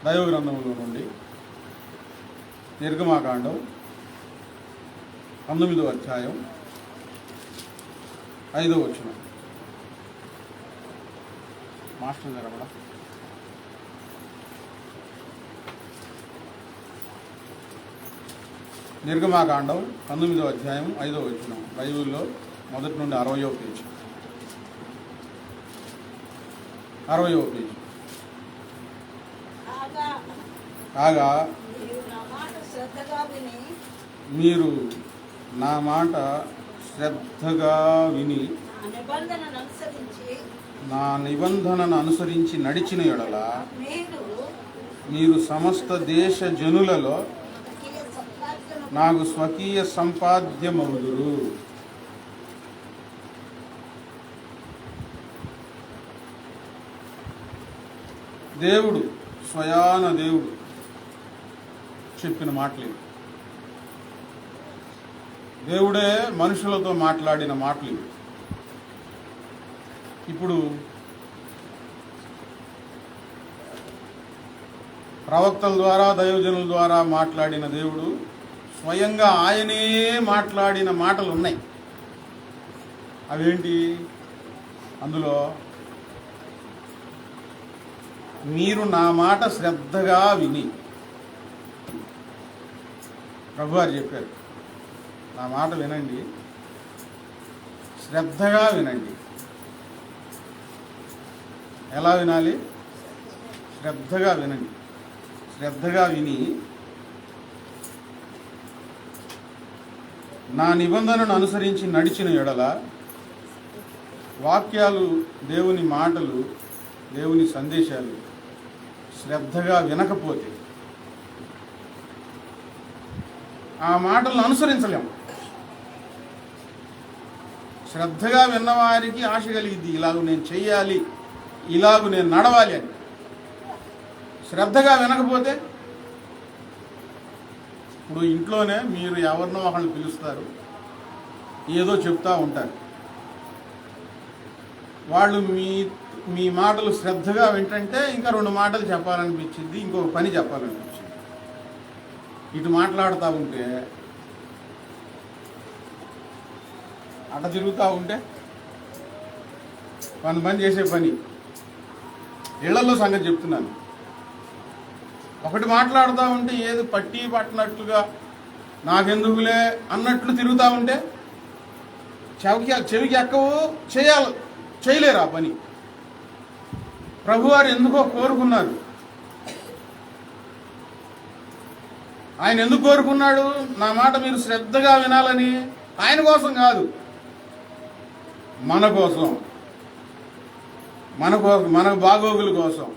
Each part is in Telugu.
దైవ గ్రంథంలో నుండి నిర్గమాకాండం 19వ అధ్యాయం 5వ వచనం. మాస్టర్ గారు కూడా నిర్గమాకాండం 19వ అధ్యాయం 5వ వచనం. బైబిల్లో మొదటి నుండి 60వ పేజీ. 60వ పేజీ. కాగా మీరు నా మాట శ్రద్ధగా విని నా నిబంధనను అనుసరించి నడిచిన యెడల మీరు సమస్త దేశ జనులలో నాకు స్వకీయ సంపాద్యమవుదురు. దేవుడు, స్వయాన దేవుడు చెప్పిన మాటలు. దేవుడే మనుషులతో మాట్లాడిన మాటలు. ఇప్పుడు ప్రవక్తల ద్వారా, దైవజనుల ద్వారా మాట్లాడిన దేవుడు స్వయంగా ఆయనే మాట్లాడిన మాటలు ఉన్నాయి. అవేంటి? అందులో మీరు నా మాట శ్రద్ధగా విని, ప్రభువారు చెప్పారు, నా మాట వినండి, శ్రద్ధగా వినండి. ఎలా వినాలి? శ్రద్ధగా వినండి. శ్రద్ధగా విని నా నిబంధనను అనుసరించి నడిచిన యెడల, వాక్యాలు, దేవుని మాటలు, దేవుని సందేశాలు శ్రద్ధగా వినకపోతే ఆ మాటలను అనుసరించలేము. శ్రద్ధగా విన్నవారికి ఆశ కలిగిద్ది, ఇలాగ నేను చెయ్యాలి, ఇలాగ నేను నడవాలి అని. శ్రద్ధగా వినకపోతే, ఇప్పుడు ఇంట్లోనే మీరు ఎవరినో ఒకళ్ళు పిలుస్తారు, ఏదో చెప్తా ఉంటారు. వాళ్ళు మీ మాటలు శ్రద్ధగా వింటంటే ఇంకా 2 మాటలు చెప్పాలనిపించింది, ఇంకొక పని చెప్పాలనిపించింది. ఇటు మాట్లాడుతూ ఉంటే, అట తిరుగుతూ ఉంటే కొంతమంది చేసే పని. ఇళ్లలో సంగతి చెప్తున్నాను. ఒకటి మాట్లాడుతూ ఉంటే ఏది పట్టి పట్టినట్లుగా నాకెందుకులే అన్నట్లు తిరుగుతూ ఉంటే చెవికి ఎక్కవు, చేయలేరు ఆ పని. ప్రభువారు ఎందుకో కోరుకున్నారు. ఆయన ఎందుకు కోరుకున్నాడు? నా మాట మీరు శ్రద్ధగా వినాలని. ఆయన కోసం కాదు, మన కోసం, మన బాగోగుల కోసం,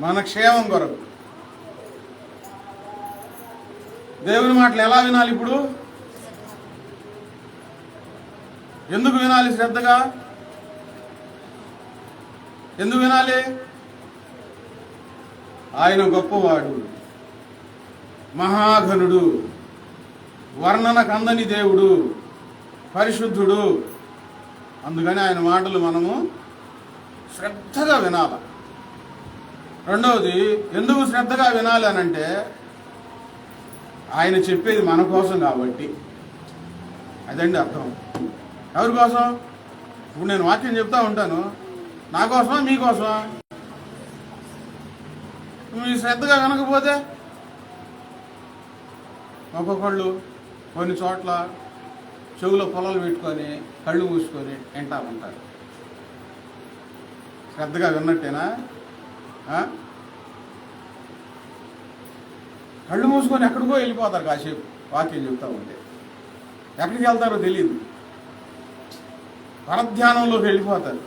మన క్షేమం కొరకు. దేవుని మాటలు ఎలా వినాలి? ఇప్పుడు ఎందుకు వినాలి శ్రద్ధగా? ఎందుకు వినాలి? ఆయన గొప్పవాడు, మహాఘనుడు, వర్ణన కందని దేవుడు, పరిశుద్ధుడు. అందుకని ఆయన మాటలు మనము శ్రద్ధగా వినాలి. రెండవది, ఎందుకు శ్రద్ధగా వినాలి అనంటే, ఆయన చెప్పేది మన కోసం కాబట్టి. అదండి అర్థం. ఎవరి కోసం? ఇప్పుడు నేను వాక్యం చెప్తా ఉంటాను, నా కోసమా మీకోసమా? మీరు శ్రద్ధగా వినకపోతే, ఒక్కొక్కళ్ళు కొన్ని చోట్ల చెవులో పొలాలు పెట్టుకొని కళ్ళు మూసుకొని వింటా ఉంటారు. శ్రద్ధగా విన్నట్టేనా? కళ్ళు మూసుకొని ఎక్కడికో వెళ్ళిపోతారు కాసేపు వాక్యం చెప్తా ఉంటే. ఎక్కడికి వెళ్తారో తెలియదు, పరధ్యానంలోకి వెళ్ళిపోతారు.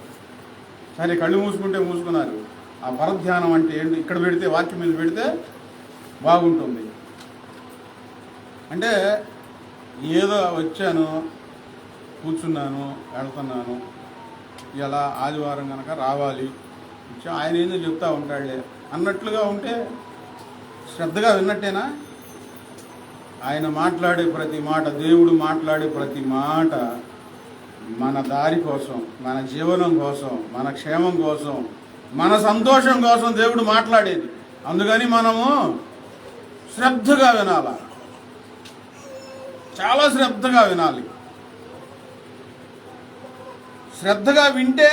సరే, కళ్ళు మూసుకుంటే మూసుకున్నారు. ఆ పరధ్యానం అంటే ఏంటి? ఇక్కడ పెడితే, వాక్యం మీద పెడితే బాగుంటుంది. అంటే ఏదో వచ్చాను, కూర్చున్నాను, వెళ్తున్నాను, ఇలా ఆదివారం కనుక రావాలి, ఆయన ఏందో చెప్తా ఉంటాడులే అన్నట్లుగా ఉంటే శ్రద్ధగా విన్నట్టేనా? ఆయన మాట్లాడే ప్రతి మాట, దేవుడు మాట్లాడే ప్రతి మాట మన దారి కోసం, మన జీవనం కోసం, మన క్షేమం కోసం, మన సంతోషం కోసం దేవుడు మాట్లాడేది. అందుకని మనము శ్రద్ధగా వినాల, చాలా శ్రద్ధగా వినాలి. శ్రద్ధగా వింటే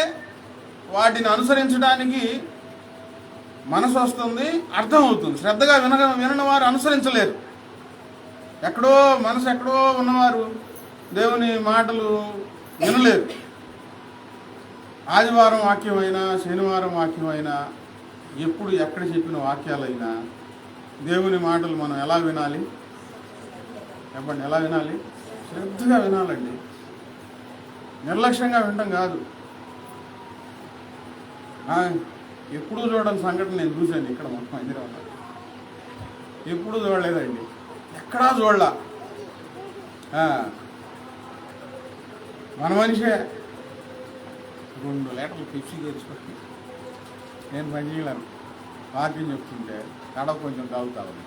వాటిని అనుసరించడానికి మనసు వస్తుంది, అర్థమవుతుంది. శ్రద్ధగా వినని వారు అనుసరించలేరు. ఎక్కడో మనసు ఎక్కడో ఉన్నవారు దేవుని మాటలు వినలేరు. ఆదివారం వాక్యమైనా, శనివారం వాక్యమైనా, ఎప్పుడు ఎక్కడ చెప్పిన వాక్యాలైనా దేవుని మాటలు మనం ఎలా వినాలి చెప్పండి? ఎలా వినాలి? శ్రద్ధగా వినాలండి. నిర్లక్ష్యంగా వినటం కాదు. ఎప్పుడూ చూడని సంఘటన నేను చూశాను ఇక్కడ మొత్తం హైదరాబాద్. ఎప్పుడూ చూడలేదండి, ఎక్కడా చూడలా. మన మనిషే 2 లీటర్లు పిచ్చి తెచ్చుకొని నేను పని చేయలేను. వాక్యం చెప్తుంటే కడవ కొంచెం తాగుతాను.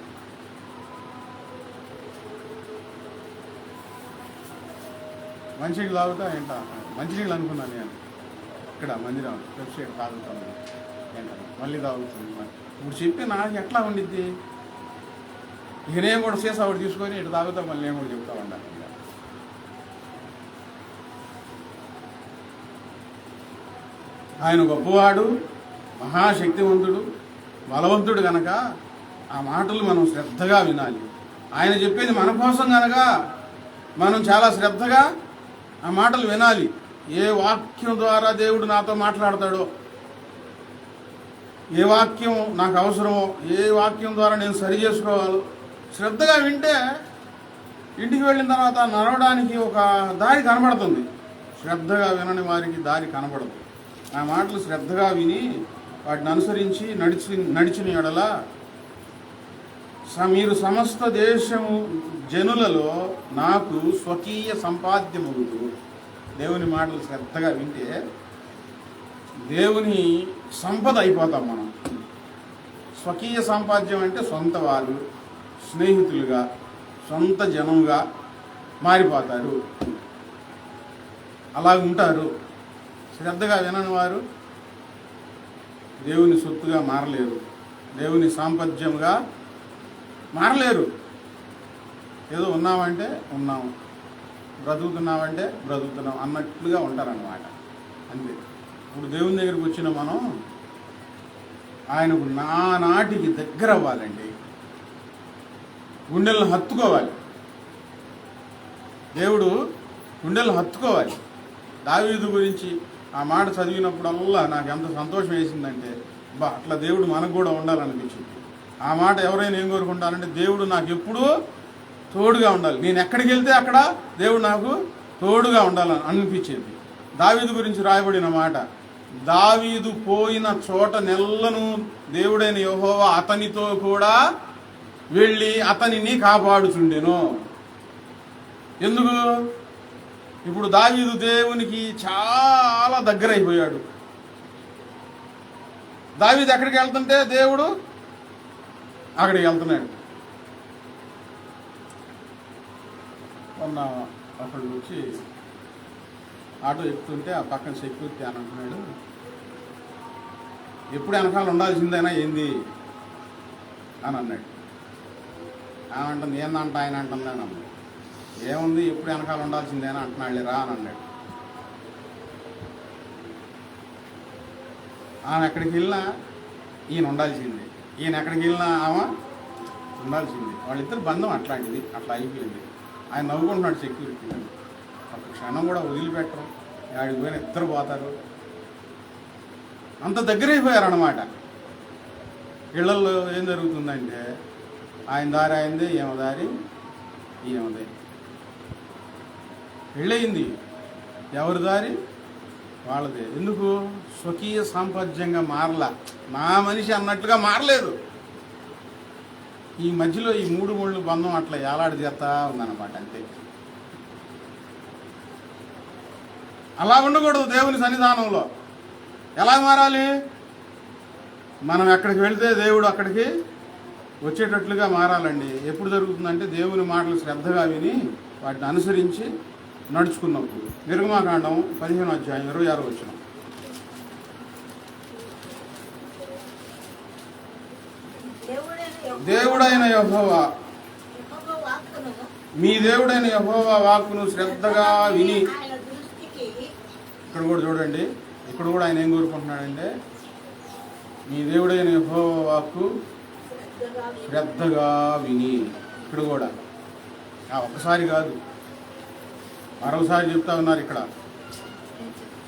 మంచినీళ్ళు తాగుతా ఏంటా? మంచినీళ్ళు అనుకున్నాను నేను. ఇక్కడ మందిరం వెబ్సైట్ తాగుతాను ఏంటన్నా, మళ్ళీ తాగుతుంది. ఇప్పుడు చెప్పి నాకు ఎట్లా ఉండిద్ది? ఇక నేను కూడా సీసా ఒకటి తీసుకొని ఇటు తాగుతా, మళ్ళీ నేను కూడా చెప్తా ఉండాలి. ఆయన గొప్పవాడు, మహాశక్తివంతుడు, బలవంతుడు గనక ఆ మాటలు మనం శ్రద్ధగా వినాలి. ఆయన చెప్పేది మన కోసం గనక మనం చాలా శ్రద్ధగా ఆ మాటలు వినాలి. ఏ వాక్యం ద్వారా దేవుడు నాతో మాట్లాడతాడో, ఏ వాక్యం నాకు అవసరమో, ఏ వాక్యం ద్వారా నేను సరి చేసుకోవాలో శ్రద్ధగా వింటే ఇంటికి వెళ్ళిన తర్వాత నడవడానికి ఒక దారి కనబడుతుంది. శ్రద్ధగా వినని వారికి దారి కనబడదు. ఆ మాటలు శ్రద్ధగా విని వాటిని అనుసరించి నడిచిన ఎడల మీరు సమస్త దేశము జనులలో నాకు స్వకీయ సంపాద్యమవుతూ. దేవుని మాటలు శ్రద్ధగా వింటే దేవుని సంపద అయిపోతాం మనం. స్వకీయ సంపాద్యం అంటే సొంత వారు, స్నేహితులుగా, సొంత జనంగా మారిపోతారు. అలా ఉంటారు. శ్రద్ధగా వినని వారు దేవుని సొత్తుగా మారలేరు, దేవుని సాంపద్యంగా మారలేరు. ఏదో ఉన్నామంటే ఉన్నాము, బ్రతుకుతున్నామంటే బ్రతుకుతున్నాం అన్నట్లుగా ఉంటారన్నమాట. అంతే. ఇప్పుడు దేవుని దగ్గరికి వచ్చిన మనం ఆయనకు నానాటికి దగ్గర అవ్వాలండి. గుండెలను హత్తుకోవాలి. దేవుడు గుండెలను హత్తుకోవాలి. దావీదు గురించి ఆ మాట చదివినప్పుడల్లా నాకు ఎంత సంతోషం వేసిందంటే, అట్లా దేవుడు మనకు కూడా ఉండాలనిపించింది. ఆ మాట ఎవరైనా ఏం కోరుకుంటారంటే, దేవుడు నాకు ఎప్పుడూ తోడుగా ఉండాలి, నేను ఎక్కడికి వెళ్తే అక్కడ దేవుడు నాకు తోడుగా ఉండాలని అనిపించేది. దావీదు గురించి రాయబడిన మాట, దావీదు పోయిన చోట నెల్లను దేవుడైన యెహోవా అతనితో కూడా వెళ్ళి అతనిని కాపాడుచుండెను. ఎందుకు? ఇప్పుడు దావీదు దేవునికి చాలా దగ్గర అయిపోయాడు. దావీదు ఎక్కడికి వెళ్తుంటే దేవుడు అక్కడికి వెళ్తున్నాడు. మొన్న ఒకళ్ళు వచ్చి ఆటో ఎక్కుతుంటే ఆ పక్కన సెక్యూరిటీ అని అంటున్నాడు, ఎప్పుడు వెనకాల ఉండాల్సిందేనా ఏంది అని అన్నాడు. ఏమంటుంది? ఏందంట ఆయన అంటుంది అని అన్నాడు. ఏముంది, ఎప్పుడు వెనకాల ఉండాల్సిందేనా అంటున్నాడు రా అని అన్నాడు. ఆమె ఎక్కడికి వెళ్ళినా ఈయన ఉండాల్సింది, ఈయన ఎక్కడికి వెళ్ళినా ఆమె ఉండాల్సింది. వాళ్ళిద్దరు బంధం అట్లాంటిది, అట్లా అయిపోయింది. ఆయన నవ్వుకుంటున్నాడు సెక్యూరిటీ. ఒక క్షణం కూడా వదిలిపెట్టరు, ఆడికి పోయిన ఇద్దరు పోతారు. అంత దగ్గర అయిపోయారన్నమాట. ఇళ్లలో ఏం జరుగుతుందంటే, ఆయన దారి ఆయనదే, ఈమె దారి ఈమెదే. పెళ్ళయింది, ఎవరి దారి వాళ్ళదే. ఎందుకు? స్వకీయ సాంపర్యంగా మారలా, నా మనిషి అన్నట్లుగా మారలేదు. ఈ మధ్యలో ఈ 3 ముళ్ళు బంధం అట్లా ఏలాడి చేస్తా ఉందన్నమాట. అంతే. అలా ఉండకూడదు దేవుని సన్నిధానంలో. ఎలా మారాలి? మనం ఎక్కడికి వెళితే దేవుడు అక్కడికి వచ్చేటట్లుగా మారాలండి. ఎప్పుడు జరుగుతుందంటే, దేవుని మాటలు శ్రద్ధగా విని వాటిని అనుసరించి నడుచుకున్నప్పుడు. నిర్గమాకాండం 15వ అధ్యాయం 26వ వచనం. దేవుడైన యెహోవా మీ దేవుడైన యెహోవా వాక్కును శ్రద్ధగా విని. ఇక్కడ కూడా చూడండి, ఇక్కడ కూడా ఆయన ఏం కోరుకుంటున్నాడంటే మీ దేవుడైన యెహోవా వాక్కు శ్రద్ధగా విని. ఇక్కడ కూడా ఒక్కసారి కాదు, మరోసారి చెప్తా ఉన్నారు ఇక్కడ.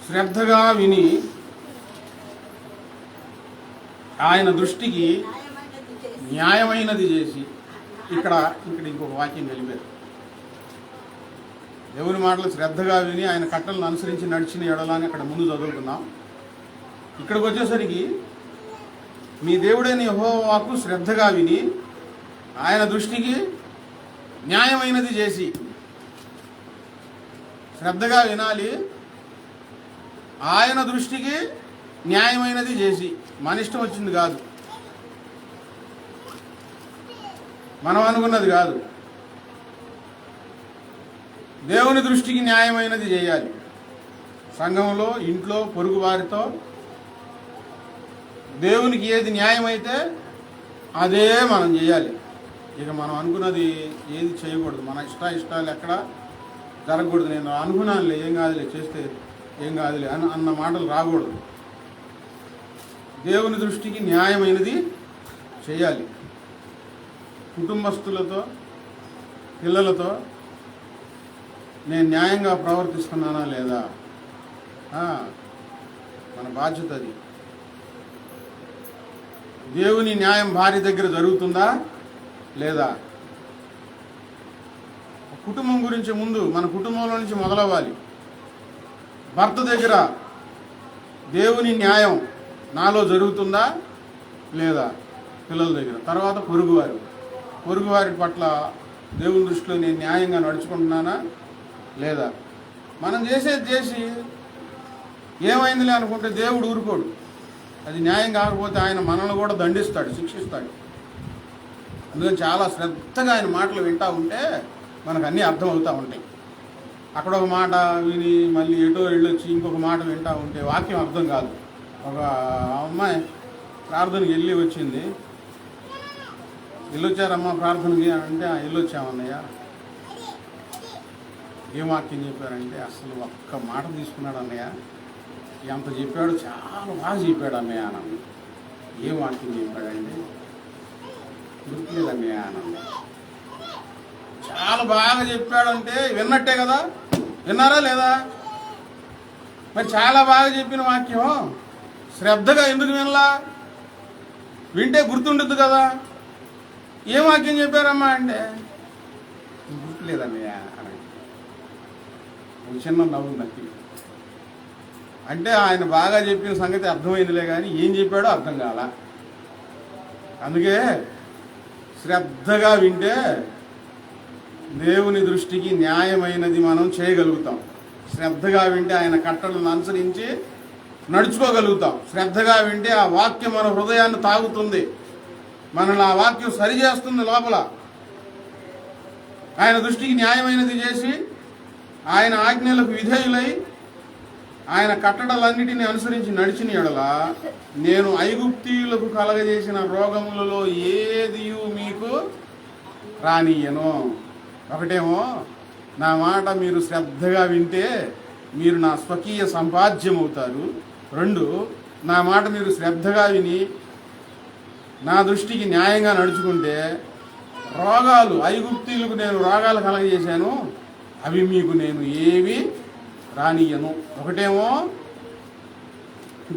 శ్రద్ధగా విని ఆయన దృష్టికి న్యాయమైనది చేసి. ఇక్కడ ఇంకొక వాక్యం కలిపారు. దేవుని మాటలు శ్రద్ధగా విని ఆయన కట్టలను అనుసరించి నడిచిన ఎడలని అక్కడ ముందు చదువుకున్నాం. ఇక్కడికి వచ్చేసరికి మీ దేవుడైన యెహోవా వాక్కు శ్రద్ధగా విని ఆయన దృష్టికి న్యాయమైనది చేసి. శ్రద్ధగా వినాలి, ఆయన దృష్టికి న్యాయమైనది చేసి. మన ఇష్టం వచ్చింది కాదు, మనం అనుకున్నది కాదు. దేవుని దృష్టికి న్యాయమైనది చేయాలి. సంఘంలో, ఇంట్లో, పొరుగు వారితో దేవునికి ఏది న్యాయమైతే అదే మనం చేయాలి. ఇక మనం అనుకున్నది ఏది చేయకూడదు. మన ఇష్టాలు ఎక్కడ జరగకూడదు. నేను అనుకున్నానులే, ఏం కాదులే, చేస్తే ఏం కాదులే అన్న మాటలు రాకూడదు. దేవుని దృష్టికి న్యాయమైనది చేయాలి. కుటుంబస్తులతో, పిల్లలతో నేను న్యాయంగా ప్రవర్తిస్తున్నానా లేదా, మన బాధ్యత అది. దేవుని న్యాయం భార్య దగ్గర జరుగుతుందా లేదా? కుటుంబం గురించి ముందు మన కుటుంబంలో నుంచి మొదలవ్వాలి. భర్త దగ్గర దేవుని న్యాయం నాలో జరుగుతుందా లేదా? పిల్లల దగ్గర, తర్వాత పొరుగువారి పట్ల దేవుని దృష్టిలో నేను న్యాయంగా నడుచుకుంటున్నానా లేదా? మనం చేసేది చేసి ఏమైందిలే అనుకుంటే దేవుడు ఊరుకోడు. అది న్యాయం కాకపోతే ఆయన మనల్ని కూడా దండిస్తాడు, శిక్షిస్తాడు. అందుకని చాలా శ్రద్ధగా ఆయన మాటలు వింటూ ఉంటే మనకు అన్నీ అర్థమవుతూ ఉంటాయి. అక్కడ ఒక మాట విని మళ్ళీ ఎటో వెళ్ళొచ్చి ఇంకొక మాట వింటూ ఉంటే వాక్యం అర్థం కాదు. ఒక అమ్మాయి ప్రార్థనకి వచ్చింది. వెళ్ళొచ్చారమ్మా ప్రార్థనకి అంటే వెళ్ళొచ్చామన్నయ్య. ఏం వాక్యం చెప్పారంటే అసలు ఒక్క మాట తీసుకున్నాడు అన్నయ్య, ఎంత చెప్పాడు, చాలా బాగా చెప్పాడు అన్నయ్య అన్నది. ఏం వాక్యం చెప్పాడండి? గుర్తులేదు అన్నయ్య అన్నది. చాలా బాగా చెప్పాడంటే విన్నట్టే కదా, విన్నారా లేదా? మరి చాలా బాగా చెప్పిన వాక్యం శ్రద్ధగా ఎందుకు వినలా? వింటే గుర్తుండద్దు కదా. ఏం వాక్యం చెప్పారమ్మా అంటే గుర్తులేదన్నయ్య అని చిన్న నవ్వు నక్కి. అంటే ఆయన బాగా చెప్పిన సంగతి అర్థమైందిలే కానీ ఏం చెప్పాడో అర్థం కాల. అందుకే శ్రద్ధగా వింటే దేవుని దృష్టికి న్యాయమైనది మనం చేయగలుగుతాం. శ్రద్ధగా వింటే ఆయన కట్టడలను అనుసరించి నడుచుకోగలుగుతాం. శ్రద్ధగా వింటే ఆ వాక్యం మన హృదయాన్ని తాగుతుంది, మనల్ని ఆ వాక్యం సరిచేస్తుంది. లోపల ఆయన దృష్టికి న్యాయమైనది చేసి ఆయన ఆజ్ఞలకు విధేయులై ఆయన కట్టడలన్నిటినీ అనుసరించి నడిచిన ఎడల నేను ఐగుప్తీయులకు కలగజేసిన రోగములలో ఏదియు మీకు రానియ్యను. ఒకటేమో నా మాట మీరు శ్రద్ధగా వింటే మీరు నా స్వకీయ సంపాద్యం అవుతారు. రెండు, నా మాట మీరు శ్రద్ధగా విని నా దృష్టికి న్యాయంగా నడుచుకుంటే రోగాలు, ఐగుప్తీయులకు నేను రోగాలు కలగజేశాను, అవి మీకు నేను ఏవి రానియ్యను. ఒకటేమో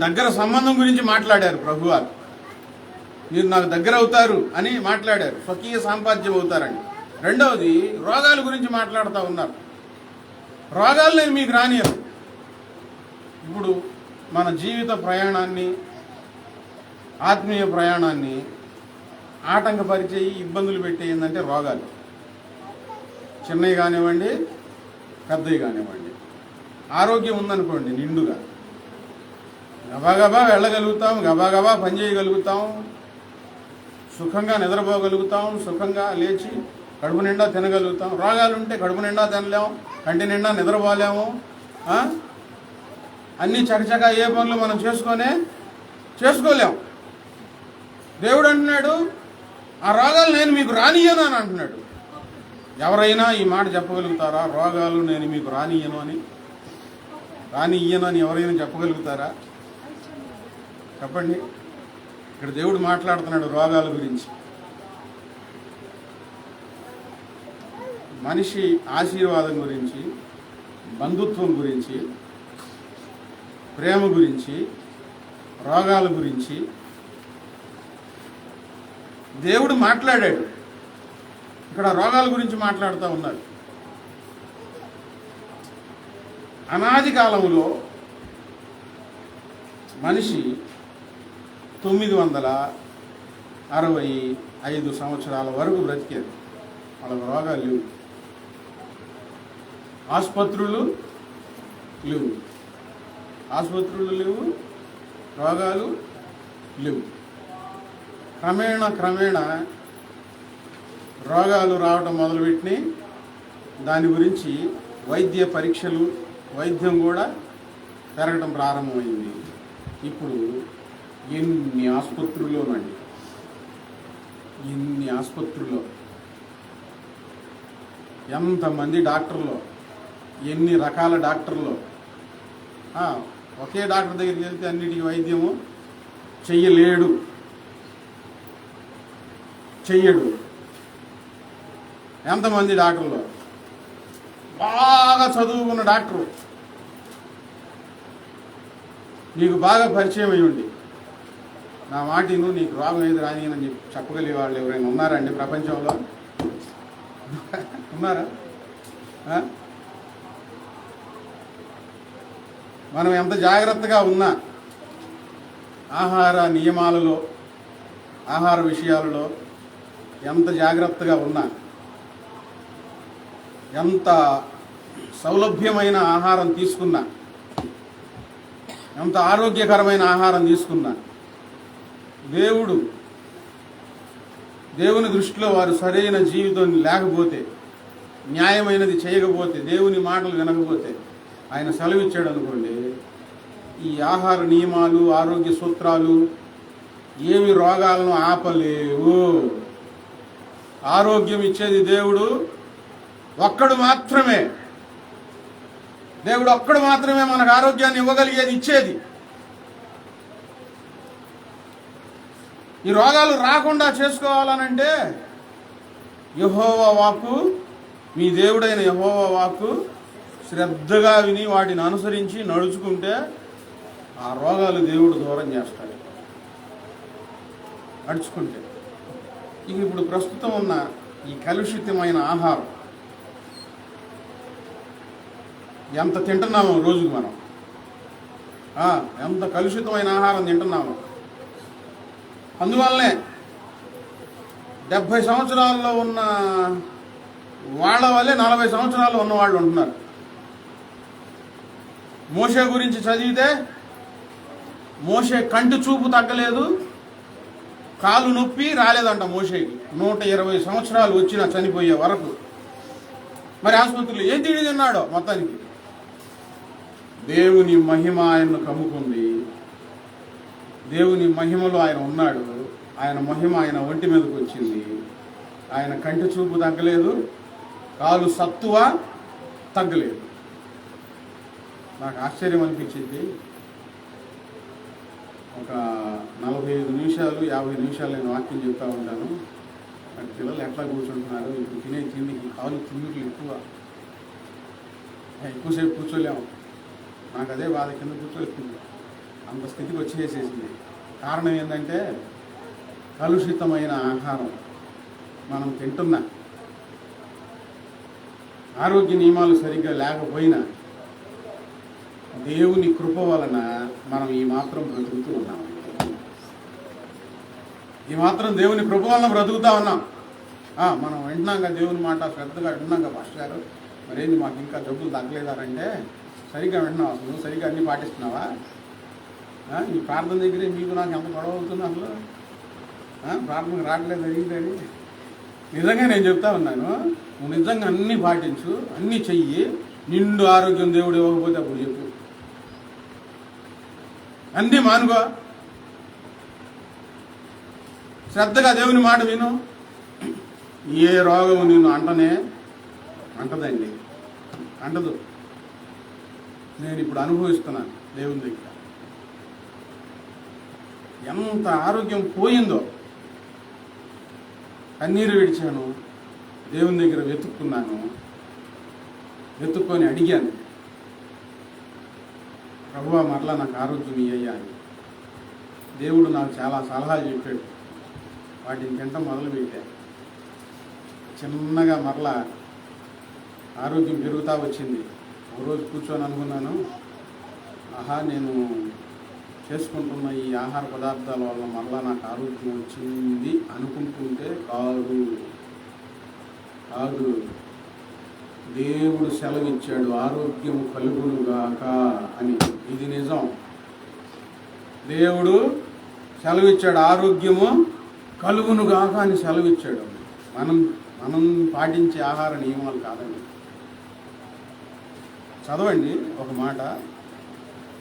దగ్గర సంబంధం గురించి మాట్లాడారు ప్రభువారు, మీరు నాకు దగ్గర అవుతారు అని మాట్లాడారు, స్వకీయ సాంపాద్యం అవుతారని. రెండవది రోగాల గురించి మాట్లాడుతూ ఉన్నారు. రోగాలు నేను మీకు రానియను. ఇప్పుడు మన జీవిత ప్రయాణాన్ని, ఆత్మీయ ప్రయాణాన్ని ఆటంకపరిచే ఇబ్బందులు పెట్టేయిందంటే రోగాలు. చిన్నవి కానివ్వండి, పెద్దవి కానివ్వండి. ఆరోగ్యం ఉందనుకోండి నిండుగా, గబాగబా వెళ్ళగలుగుతాం, గబాగబా పని చేయగలుగుతాం, సుఖంగా నిద్రపోగలుగుతాం, సుఖంగా లేచి కడుపు నిండా తినగలుగుతాం. రోగాలు ఉంటే కడుపు నిండా తినలేము, కంటి నిండా నిద్రపోలేము. అన్నీ చకచక ఏ పనులు మనం చేసుకోలేం. దేవుడు అంటున్నాడు ఆ రోగాలు నేను మీకు రానియను అని అంటున్నాడు. ఎవరైనా ఈ మాట చెప్పగలుగుతారా? రోగాలు నేను మీకు రానియను అని ఎవరైనా చెప్పగలుగుతారా? చెప్పండి. ఇక్కడ దేవుడు మాట్లాడుతున్నాడు రోగాల గురించి. మనిషి ఆశీర్వాదం గురించి, బంధుత్వం గురించి, ప్రేమ గురించి, రోగాల గురించి దేవుడు మాట్లాడాడు. ఇక్కడ రోగాల గురించి మాట్లాడుతూ ఉన్నారు. అనాది కాలంలో మనిషి 965 సంవత్సరాల వరకు బ్రతికారు. వాళ్ళకు రోగాలు లేవు, ఆసుపత్రులు లేవు, రోగాలు లేవు. క్రమేణా రోగాలు రావడం మొదలుపెట్టినాయి. దాని గురించి వైద్య పరీక్షలు, వైద్యం కూడా పెరగడం ప్రారంభమైంది. ఇప్పుడు ఎన్ని ఆసుపత్రుల్లో ఎంతమంది డాక్టర్లు, ఎన్ని రకాల డాక్టర్లు. ఒకే డాక్టర్ దగ్గరికి వెళ్తే అన్నిటికీ వైద్యము చెయ్యడు. ఎంతమంది డాక్టర్లు, బాగా చదువుకున్న డాక్టరు, నీకు బాగా పరిచయం అయ్యుండి నా మాటిను నీకు రోగం ఏది రానియని చెప్పి చెప్పగలిగే వాళ్ళు ఎవరైనా ఉన్నారండి ప్రపంచంలో? ఉన్నారా? మనం ఎంత జాగ్రత్తగా ఉన్నా ఆహార నియమాలలో, ఆహార విషయాలలో ఎంత జాగ్రత్తగా ఉన్నా, ఎంత సౌలభ్యమైన ఆహారం తీసుకున్నా, ఎంత ఆరోగ్యకరమైన ఆహారం తీసుకున్నా, దేవుని దృష్టిలో వారు సరైన జీవితం లేకపోతే, న్యాయమైనది చేయకపోతే, దేవుని మాటలు వినకపోతే, ఆయన సెలవిచ్చాడు అనుకోండి, ఈ ఆహార నియమాలు, ఆరోగ్య సూత్రాలు ఏమి రోగాలను ఆపలేవు. ఆరోగ్యం ఇచ్చేది దేవుడు ఒక్కడు మాత్రమే. దేవుడు ఒక్కడు మాత్రమే మనకు ఆరోగ్యాన్ని ఇవ్వగలిగేది, ఇచ్చేది. ఈ రోగాలు రాకుండా చేసుకోవాలనంటే యెహోవా వాక్కు, మీ దేవుడైన యెహోవా వాక్కు శ్రద్ధగా విని వాటిని అనుసరించి నడుచుకుంటే ఆ రోగాలు దేవుడు దూరం చేస్తాడు. నడుచుకుంటే. ఇప్పుడు ప్రస్తుతం ఉన్న ఈ కలుషితమైన ఆహారం ఎంత తింటున్నామో రోజుకు మనం, ఎంత కలుషితమైన ఆహారం తింటున్నాము. అందువల్లనే 70 సంవత్సరాల్లో ఉన్న వాళ్ళ వల్లే 40 సంవత్సరాల్లో ఉన్నవాళ్ళు ఉంటున్నారు. మోషే గురించి చదివితే మోషే కంటి చూపు తగ్గలేదు, కాలు నొప్పి రాలేదంట మోషేకి. 120 సంవత్సరాలు వచ్చిన చనిపోయే వరకు. మరి ఆసుపత్రిలో ఏం తిండి తిన్నాడో మొత్తానికి. దేవుని మహిమ ఆయన్ను కమ్ముకుంది. దేవుని మహిమలో ఆయన ఉన్నాడు. ఆయన మహిమ ఆయన ఒంటి మీదకి వచ్చింది. ఆయన కంటి చూపు తగ్గలేదు, కాలు సత్తువ తగ్గలేదు. నాకు ఆశ్చర్యం అనిపించింది. ఒక 45 నిమిషాలు 50 నిమిషాలు నేను వాక్యం చెప్తా ఉంటాను. అటు పిల్లలు ఎట్లా కూర్చుంటున్నారు, ఇప్పుడు తినే తిండికి కాలు తిండికి ఎక్కువసేపు కూర్చోలేము. నాకు అదే బాధ, కింద కూర్చోలేస్తుంది. అంత స్థితికి వచ్చేసేసింది. కారణం ఏంటంటే కలుషితమైన ఆహారం మనం తింటున్నా. ఆరోగ్య నియమాలు సరిగ్గా లేకపోయినా దేవుని కృప వలన మనం ఈ మాత్రం బ్రతుకుతూ ఉన్నాం. ఈ మాత్రం దేవుని కృప వలన బ్రతుకుతా ఉన్నాం. మనం వింటున్నాక దేవుని మాట శ్రద్ధగా వింటున్నాక పాస్టర్ గారు మరేంది మాకు ఇంకా జబ్బులు తగ్గలేదారంటే సరిగ్గా వింటున్నావు, అసలు నువ్వు సరిగ్గా అన్నీ పాటిస్తున్నావా? ఈ ప్రార్థన దగ్గరే మీకు నాకు ఎంత గొడవ అవుతుంది అసలు. ప్రార్థనకు రావట్లేదు జరిగిందని. నిజంగా నేను చెప్తా ఉన్నాను, నువ్వు నిజంగా అన్నీ పాటించు, అన్నీ చెయ్యి. నిండు ఆరోగ్యం దేవుడు ఇవ్వకపోతే అప్పుడు చెప్పు. అన్నీ మానుకో. శ్రద్ధగా దేవుని మాట విను. ఏ రోగము నిన్ను అంటదండి, అంటదు. నేను ఇప్పుడు అనుభవిస్తున్నాను దేవుని దగ్గర. ఎంత ఆరోగ్యం పోయిందో, కన్నీరు విడిచాను, దేవుని దగ్గర వెతుక్కొని అడిగాను, ప్రభువా మరలా నాకు ఆరోగ్యం ఇయ్యయ్యా అని. దేవుడు నాకు చాలా సలహాలు చెప్పాడు. వాటిని తింటాం మొదలుపెట్టాను. చిన్నగా మరలా ఆరోగ్యం పెరుగుతూ వచ్చింది. ఒకరోజు కూర్చొని అనుకున్నాను, నేను చేసుకుంటున్న ఈ ఆహార పదార్థాల వల్ల మరలా నాకు ఆరోగ్యం వచ్చింది అనుకుంటుంటే కాదు. దేవుడు సెలవిచ్చాడు, ఆరోగ్యం కలుగునుగాక అని. ఇది నిజం. దేవుడు సెలవిచ్చాడు, ఆరోగ్యము కలుగునుగాక అని సెలవిచ్చాడు. మనం పాటించే ఆహార నియమాలు కాదండి. చదవండి ఒక మాట,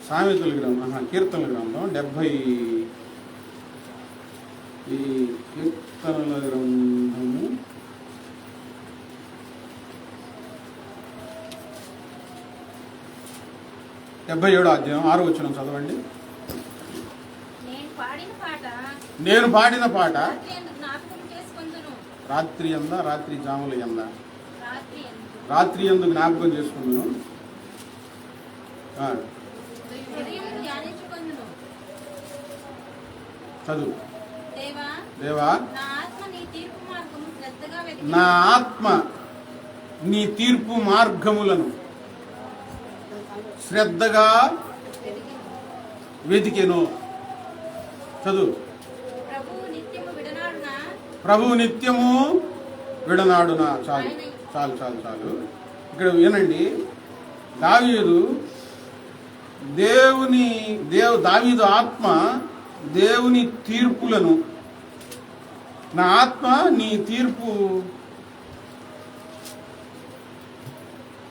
సామెతల గ్రంథం, కీర్తనల గ్రంథం 70, ఈ కీర్తనల గ్రంథము 77వ అధ్యాయం 6వ వచనం చదవండి. నేను పాడిన పాట రాత్రి ఎందా, రాత్రి జాముల ఎందా, రాత్రి ఎందు జ్ఞాపకం చేసుకుందును. చదువు. దేవా, నా ఆత్మ నీ తీర్పు మార్గములను శ్రద్ధగా వెతికెను. చదువు. ప్రభువు నిత్యము విడనాడునా. చాలు. ఇక్కడ వినండి, దావీదు ఆత్మ దేవుని తీర్పులను, నా ఆత్మ నీ తీర్పు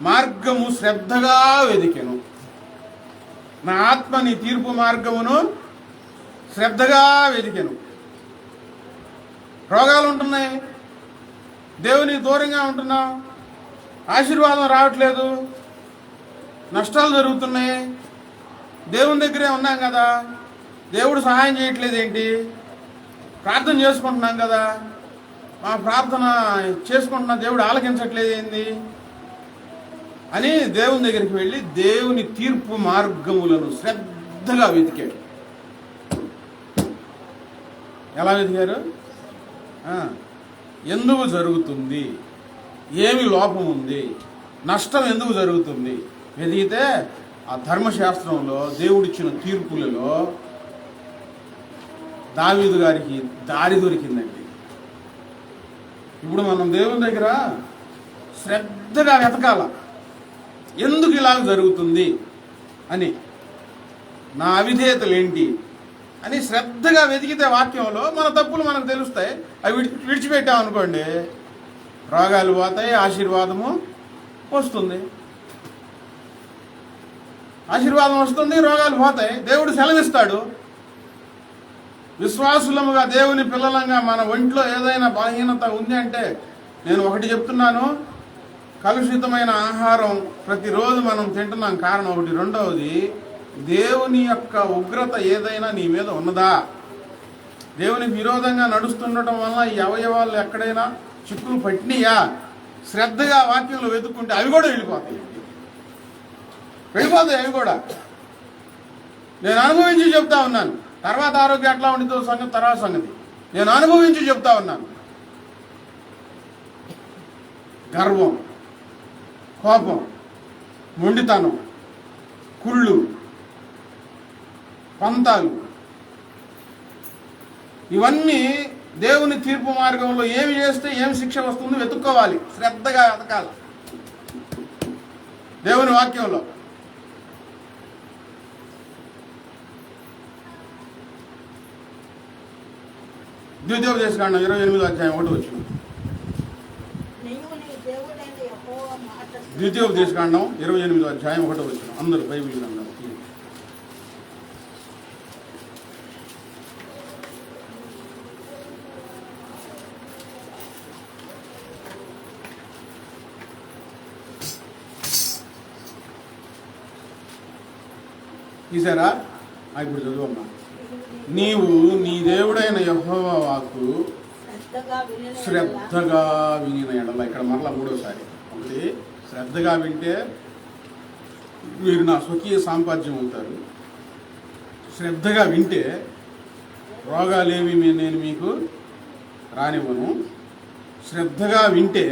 మార్గము శ్రద్ధగా వెదికెను. నా ఆత్మ నీ తీర్పు మార్గమును శ్రద్ధగా వెదికెను. రోగాలు ఉంటున్నాయి, దేవునికి దూరంగా ఉంటున్నాం, ఆశీర్వాదం రావట్లేదు, నష్టాలు జరుగుతున్నాయి, దేవుని దగ్గరే ఉన్నాం కదా, దేవుడు సహాయం చేయట్లేదు ఏంటి, ప్రార్థన చేసుకుంటున్నాం కదా, మా ప్రార్థన చేసుకుంటున్నా దేవుడు ఆలకించట్లేదు ఏంది అని దేవుని దగ్గరికి వెళ్ళి దేవుని తీర్పు మార్గములను శ్రద్ధగా వెతికాడు. ఎలా వెతికారు? ఎందుకు జరుగుతుంది, ఏమి లోపం ఉంది, నష్టం ఎందుకు జరుగుతుంది వెతికితే ఆ ధర్మశాస్త్రంలో దేవుడిచ్చిన తీర్పులలో దావీదు గారికి దారి దొరికిందండి. ఇప్పుడు మనం దేవుని దగ్గర శ్రద్ధగా వెతకాల, ఎందుకు ఇలాగ జరుగుతుంది అని, నా అవిధేయతలేంటి అని శ్రద్ధగా వెతికితే వాక్యంలో మన తప్పులు మనకు తెలుస్తాయి. అవి విడిచిపెట్టామనుకోండి, రోగాలు పోతాయి, ఆశీర్వాదము వస్తుంది. ఆశీర్వాదం వస్తుంది, రోగాలు పోతాయి. దేవుడు సెలవిస్తాడు. విశ్వాసులముగా దేవుని పిల్లలంగా మన ఒంట్లో ఏదైనా బలహీనత ఉంది అంటే, నేను ఒకటి చెప్తున్నాను, కలుషితమైన ఆహారం ప్రతిరోజు మనం తింటున్నాం కారణం ఒకటి. రెండవది, దేవుని యొక్క ఉగ్రత ఏదైనా నీ మీద ఉన్నదా, దేవునికి విరోధంగా నడుస్తుండటం వల్ల ఈ అవయవాలు ఎక్కడైనా చిక్కులు పట్టినాయా, శ్రద్ధగా వాక్యంలో వెతుక్కుంటే అవి కూడా వెళ్ళిపోతాయి. అవి కూడా. నేను అనుభవించి చెప్తా ఉన్నాను. తర్వాత ఆరోగ్యం ఎట్లా ఉంటుందో తర్వాత సంగతి నేను అనుభవించి చెప్తా ఉన్నాను. గర్వం, కోపం, మొండితనం, కుళ్ళు, పంతాలు, ఇవన్నీ దేవుని తీర్పు మార్గంలో ఏమి చేస్తే ఏమి శిక్ష వస్తుందో వెతుక్కోవాలి, శ్రద్ధగా వెతకాలి దేవుని వాక్యంలో. ద్వితీయోపదేశకాండం 28వ అధ్యాయం 1వ వచనం. ద్వితీయోపదేశకాండం 28వ అధ్యాయం 1వ వచనం. అందరూ బైబిల్ గ్రంథం. తీసారా? ఇప్పుడు చదువమ్మా. నీవు నీ దేవుడైన యెహోవా వాక్కు శ్రద్ధగా వినిన ఎడల. ఇక్కడ మరలా మూడోసారి. ఒకటి, శ్రద్ధగా వింటే మీరు నా స్వకీయ సాంపాద్యం అవుతారు. శ్రద్ధగా వింటే రోగాలేవి నేను మీకు రానివ్వను. శ్రద్ధగా వింటే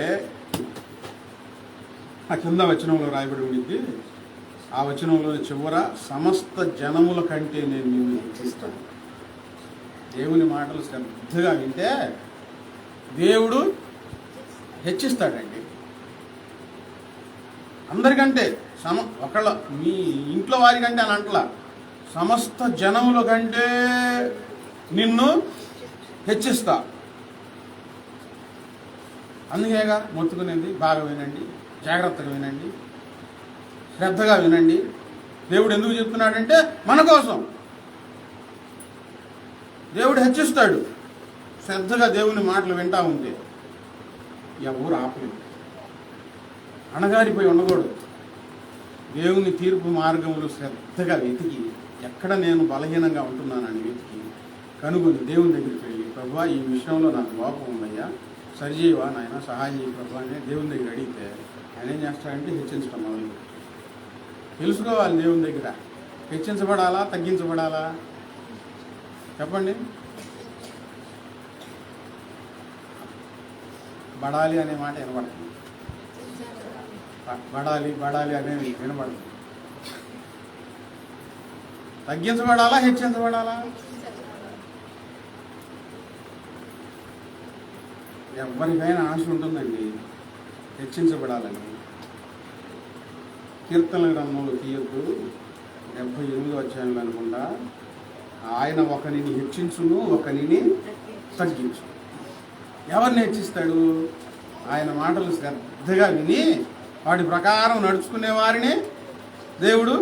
ఆ కింద వచనంలో రాయబడి ఉండిద్ది. ఆ వచనంలో చివర సమస్త జనముల కంటే నేను నిన్ను హెచ్చిస్తాను. దేవుని మాటలు శ్రద్ధగా వింటే దేవుడు హెచ్చిస్తాడండి. అందరికంటే ఒకళ్ళ మీ ఇంట్లో వారికంటే అని అంటలా, సమస్త జనముల కంటే నిన్ను హెచ్చిస్తా. అందుకేగా మొత్తుకునేది. బాగా వినండి, జాగ్రత్తగా వినండి, శ్రద్ధగా వినండి. దేవుడు ఎందుకు చెప్తున్నాడంటే మన కోసం. దేవుడు హెచ్చిస్తాడు. శ్రద్ధగా దేవుని మాటలు వింటా ఉంటే ఎవరు ఆపలేదు. అణగారిపోయి ఉండకూడదు. దేవుని తీర్పు మార్గములు శ్రద్ధగా వెతికి, ఎక్కడ నేను బలహీనంగా ఉంటున్నానని వెతికి కనుగొని దేవుని దగ్గరికి వెళ్ళి, ప్రభువా ఈ విషయంలో నాకు లోపం ఉందయ్యా, సరిచేయవా నాయన, సహాయం చేయి ప్రభు అని దేవుని దగ్గర అడిగితే ఆయన ఏం చేస్తాడంటే హెచ్చించడం మొదలు. తెలుసుకోవాలి దేవుని దగ్గర. హెచ్చించబడాలా, తగ్గించబడాలా? చెప్పండి. బడాలి అనే మాట వినబడుతుంది. బడాలి అనేది వినబడుతుంది. తగ్గించబడాలా, హెచ్చించబడాలా? ఎవరికైనా ఆశ ఉంటుందండి హెచ్చించబడాలని. కీర్తనల గ్రంథంలో తీయొద్దు, 78వ అధ్యాయంలో అనుకుంటా, ఆయన ఒకరిని హెచ్చించును, ఒకరిని తగ్గించు. ఎవరిని హెచ్చిస్తాడు? ఆయన మాటలు శ్రద్ధగా విని వాటి ప్రకారం నడుచుకునే వారిని దేవుడు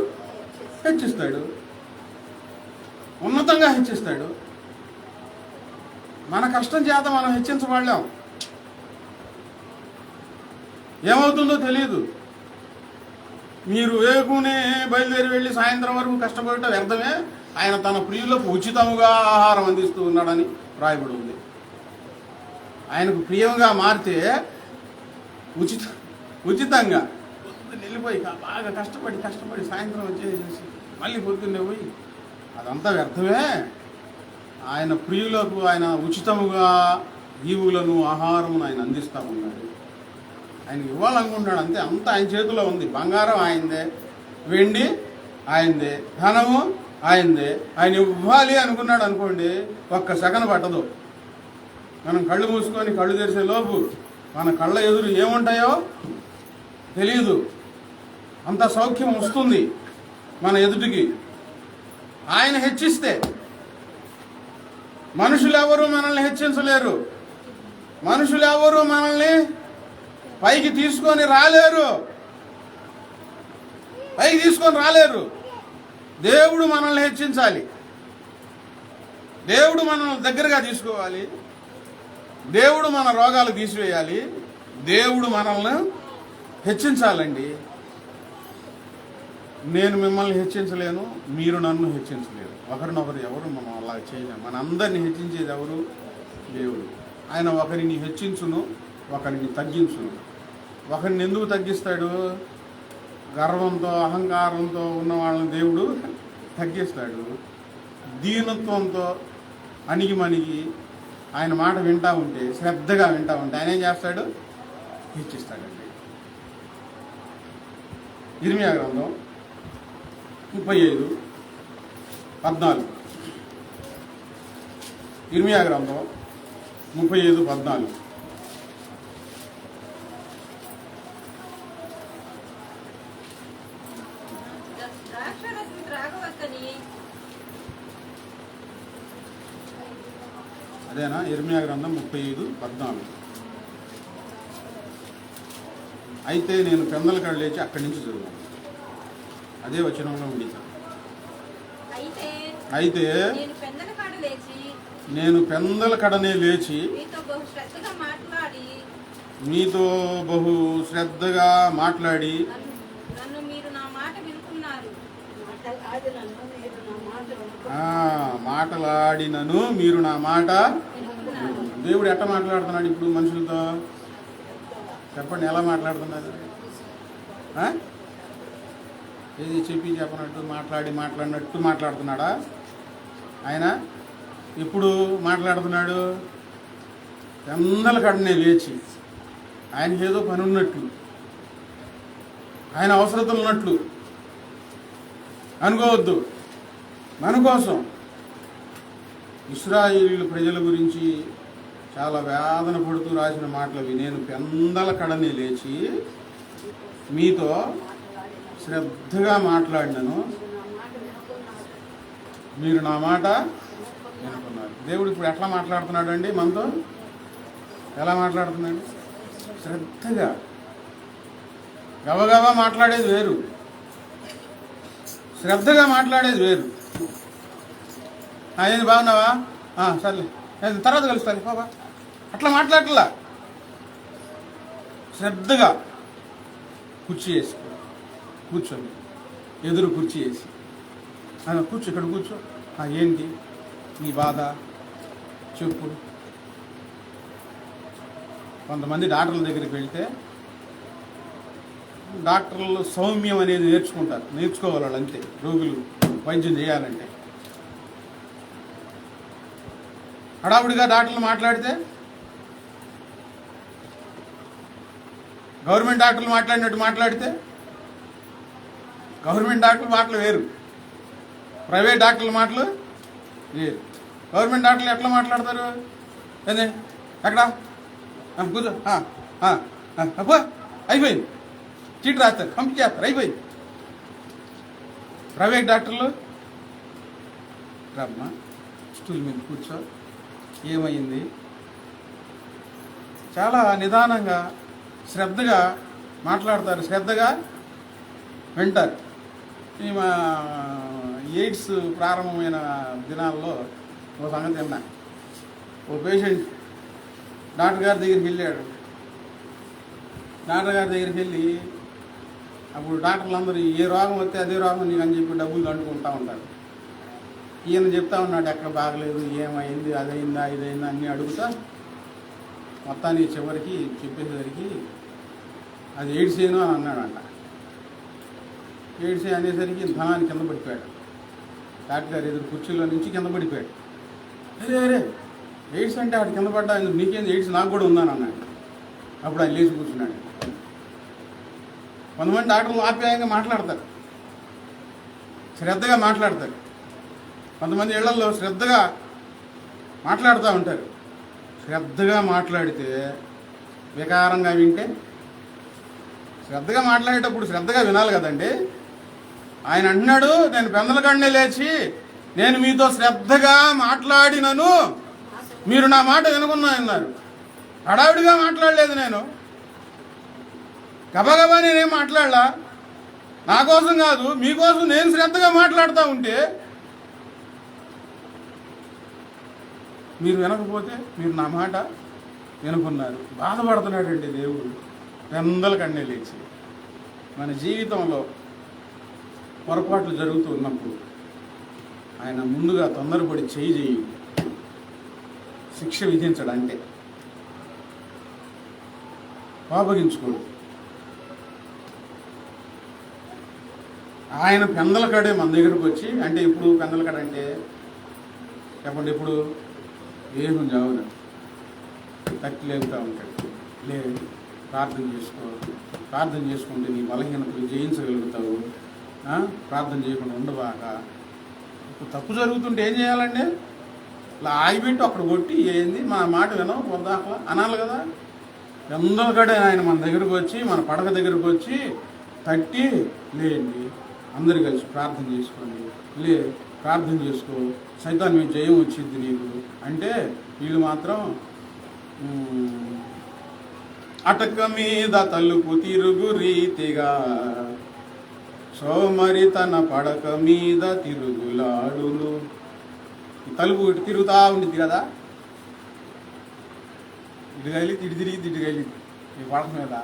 హెచ్చిస్తాడు, ఉన్నతంగా హెచ్చిస్తాడు. మన కష్టం చేత మనం హెచ్చించబడలేం. ఏమవుతుందో తెలియదు. మీరు వేకునే బయలుదేరి వెళ్ళి సాయంత్రం వరకు కష్టపడటం వ్యర్థమే. ఆయన తన ప్రియులకు ఉచితముగా ఆహారం అందిస్తూ ఉన్నాడని రాయబడి ఉంది. ఆయనకు ప్రియంగా మారితే ఉచితంగా పొద్దున్న వెళ్ళిపోయి బాగా కష్టపడి సాయంత్రం వచ్చేసి మళ్ళీ పొద్దున్నే పోయి అదంతా వ్యర్థమే. ఆయన ప్రియులకు ఆయన ఉచితముగా ఈవులను ఆహారమును ఆయన అందిస్తూ ఉన్నాడు. ఆయన ఇవ్వాలనుకుంటున్నాడు అంతే. అంతా ఆయన చేతిలో ఉంది. బంగారం ఆయనదే, వెండి ఆయనదే, ధనము ఆయనదే. ఆయన ఇవ్వాలి అనుకున్నాడు అనుకోండి, ఒక్క సెకను పట్టదు. మనం కళ్ళు మూసుకొని కళ్ళు తెరిసే లోపు మన కళ్ళ ఎదురు ఏముంటాయో తెలియదు. అంత సౌఖ్యం వస్తుంది మన ఎదుటికి ఆయన హెచ్చిస్తే. మనుషులు ఎవరు మనల్ని హెచ్చించలేరు. మనుషులు ఎవరు మనల్ని పైకి తీసుకొని రాలేరు. దేవుడు మనల్ని హెచ్చించాలి. దేవుడు మనల్ని దగ్గరగా తీసుకోవాలి. దేవుడు మన రోగాలు తీసివేయాలి. దేవుడు మనల్ని హెచ్చించాలండి. నేను మిమ్మల్ని హెచ్చించలేను, మీరు నన్ను హెచ్చించలేరు. ఒకరినొకరు ఎవరు మనం అలా చేయలేము. మన అందరిని హెచ్చించేది ఎవరు? దేవుడు. ఆయన ఒకరిని హెచ్చించును, ఒకరిని తగ్గించును. ఒకరిని ఎందుకు తగ్గిస్తాడు? గర్వంతో అహంకారంతో ఉన్న వాళ్ళని దేవుడు తగ్గిస్తాడు. దీనత్వంతో అణిగి ఆయన మాట వింటా ఉంటే, శ్రద్ధగా వింటా ఉంటే ఆయన ఏం చేస్తాడు? హెచ్చిస్తాడండి. ఇర్మియా గ్రంథం 35:14. ఇర్మియా గ్రంథం 35:14. అదేనా? ఇర్మియా గ్రంథం 35:14. అయితే నేను పెందల కాడ లేచి అక్కడి నుంచి చదువుతాను. అదే వచనంలో ఉంది. అయితే నేను పెందల కడనే లేచి మీతో బహు శ్రద్ధగా మాట్లాడి మాటలాడినను మీరు నా మాట. దేవుడు ఎట్లా మాట్లాడుతున్నాడు ఇప్పుడు మనుషులతో? చెప్పండి, ఎలా మాట్లాడుతున్నాడు? ఏది చెప్పినట్టు మాట్లాడినట్టు మాట్లాడుతున్నాడా ఆయన? ఇప్పుడు మాట్లాడుతున్నాడు ఎందల కడనే లేచి ఆయనకి ఏదో పని ఉన్నట్లు, ఆయన అవసరతలు ఉన్నట్లు అనుకోవద్దు. మన కోసం ఇశ్రాయేలు ప్రజల గురించి చాలా వేదన పడుతూ రాసిన మాటలు అవి. నేను పెందల కడని లేచి మీతో శ్రద్ధగా మాట్లాడినాను, మీరు నా మాట వినుకున్నారు. దేవుడు ఇప్పుడు ఎట్లా మాట్లాడుతున్నాడు అండి మనతో? ఎలా మాట్లాడుతున్నాడు? శ్రద్ధగా. గబగబా మాట్లాడేది వేరు, శ్రద్ధగా మాట్లాడేది వేరు. ఏంది బాగున్నావా? సర్లే, తర్వాత కలుస్తాను బాబా, అట్లా మాట్లాడట్లా. శ్రద్ధగా కుర్చీ వేసి కూర్చోండి, ఎదురు కుర్చీ వేసి కూర్చో, ఇక్కడ కూర్చో. ఏంటి నీ బాధ చెప్పు. కొంతమంది డాక్టర్ల దగ్గరికి వెళ్తే డాక్టర్లు సౌమ్యం అనేది నేర్చుకోవాలి వాళ్ళు అంతే. రోగులు వైద్యం చేయాలంటే హడావుడిగా డాక్టర్లు మాట్లాడితే, గవర్నమెంట్ డాక్టర్లు మాట్లాడినట్టు మాట్లాడితే, గవర్నమెంట్ డాక్టర్ల మాటలు వేరు, ప్రైవేట్ డాక్టర్ల మాటలు వేరు. గవర్నమెంట్ డాక్టర్లు ఎట్లా మాట్లాడతారు? ఏంది ఎక్కడా కూర్చో, అబ్బో అయిపోయింది, చీటి రాస్తారు, పంపించేస్తారు, అయిపోయింది. ప్రైవేట్ డాక్టర్లు రమ్మా, స్టూల్ మీద కూర్చో, ఏమైంది, చాలా నిదానంగా శ్రద్ధగా మాట్లాడతారు, శ్రద్ధగా వింటారు. ఈ మా ఎయిడ్స్ ప్రారంభమైన దినాల్లో ఓ సంగతి విన్నా. ఓ పేషెంట్ డాక్టర్ గారి దగ్గరికి వెళ్ళాడు. డాక్టర్ గారి దగ్గరికి వెళ్ళి అప్పుడు డాక్టర్లు అందరూ ఏ రోగం వస్తే అదే రోగం నీకు అని చెప్పి డబ్బులు దండుకుంటూ ఉంటారు. ఈయన చెప్తా ఉన్నాడు, ఎక్కడ బాగలేదు, ఏమైంది, అదైందా ఇదైందా అన్నీ అడుగుతా మొత్తానికి చివరికి చెప్పేసరికి అది ఎయిడ్స్ ఏను అని అన్నాడంట. ఎయిడ్స్ అనేసరికి ధనాన్ని కింద పడిపోయాడు. డాక్టర్ గారు ఎదురు కుర్చీలో నుంచి కింద పడిపోయాడు. అరే ఎయిడ్స్ అంటే ఆడు కింద పడ్డా, నీకేంది ఎయిడ్స్ నాకు కూడా ఉందని అన్నాడు. అప్పుడు ఆయన లేచి కూర్చున్నాడు. కొంతమంది డాక్టర్లు ఆప్యాయంగా మాట్లాడతారు, శ్రద్ధగా మాట్లాడతారు. కొంతమంది ఇళ్లలో శ్రద్ధగా మాట్లాడుతూ ఉంటారు. శ్రద్ధగా మాట్లాడితే వికారంగా వింటే, శ్రద్ధగా మాట్లాడేటప్పుడు శ్రద్ధగా వినాలి కదండి. ఆయన అంటున్నాడు, నేను పెందలకడనే లేచి నేను మీతో శ్రద్ధగా మాట్లాడినను మీరు నా మాట వినుకున్నా అన్నారు. హడావిడిగా మాట్లాడలేదు, నేను గబగబా నేనేం మాట్లాడలా. నా కోసం కాదు, మీకోసం నేను శ్రద్ధగా మాట్లాడుతూ ఉంటే మీరు వినకపోతే మీరు నా మాట వినుకున్నారు. బాధపడుతున్నాడండి దేవుడు పెందలకడనే లేచి. మన జీవితంలో పొరపాట్లు జరుగుతూ ఉన్నప్పుడు ఆయన ముందుగా తొందరపడి చేయి శిక్ష విధించడంటే కోపగించుకోడు. ఆయన పెందలకడే మన దగ్గరకు వచ్చి, అంటే ఇప్పుడు పెందలకడ అంటే చెప్పండి, ఇప్పుడు ఏం జావున తట్టి లేపుతూ ఉంటాడు. ప్రార్థన చేసుకో, ప్రార్థన చేసుకుంటే నీ బలహీనతలు జయించగలుగుతావు, ప్రార్థన చేయకుండా ఉండబాక. ఇప్పుడు తప్పు జరుగుతుంటే ఏం చేయాలండి? ఇలా ఆగిపెట్టి అక్కడ కొట్టి ఏంది మా మాట వినవు పొద్దాకలా అనాలి కదా. పెందలకడే ఆయన మన దగ్గరకు వచ్చి, మన పడక దగ్గరకు వచ్చి తట్టి, లేండి అందరు కలిసి ప్రార్థన చేసుకోండి, ప్రార్థన చేసుకో, సైతాన్ మీద జయం వచ్చింది నీకు అంటే వీళ్ళు మాత్రం అటక మీద తలుపు తిరుగు రీతిగా సోమరి తన పడక మీద తిరుగులాడును. తలుపు ఇటు తిరుగుతూ ఉండిద్ది కదా, ఇటు కదిలిద్ది, ఇటు తిరిగిద్ది, ఇటు కదిలిద్ది ఈ పడక మీద.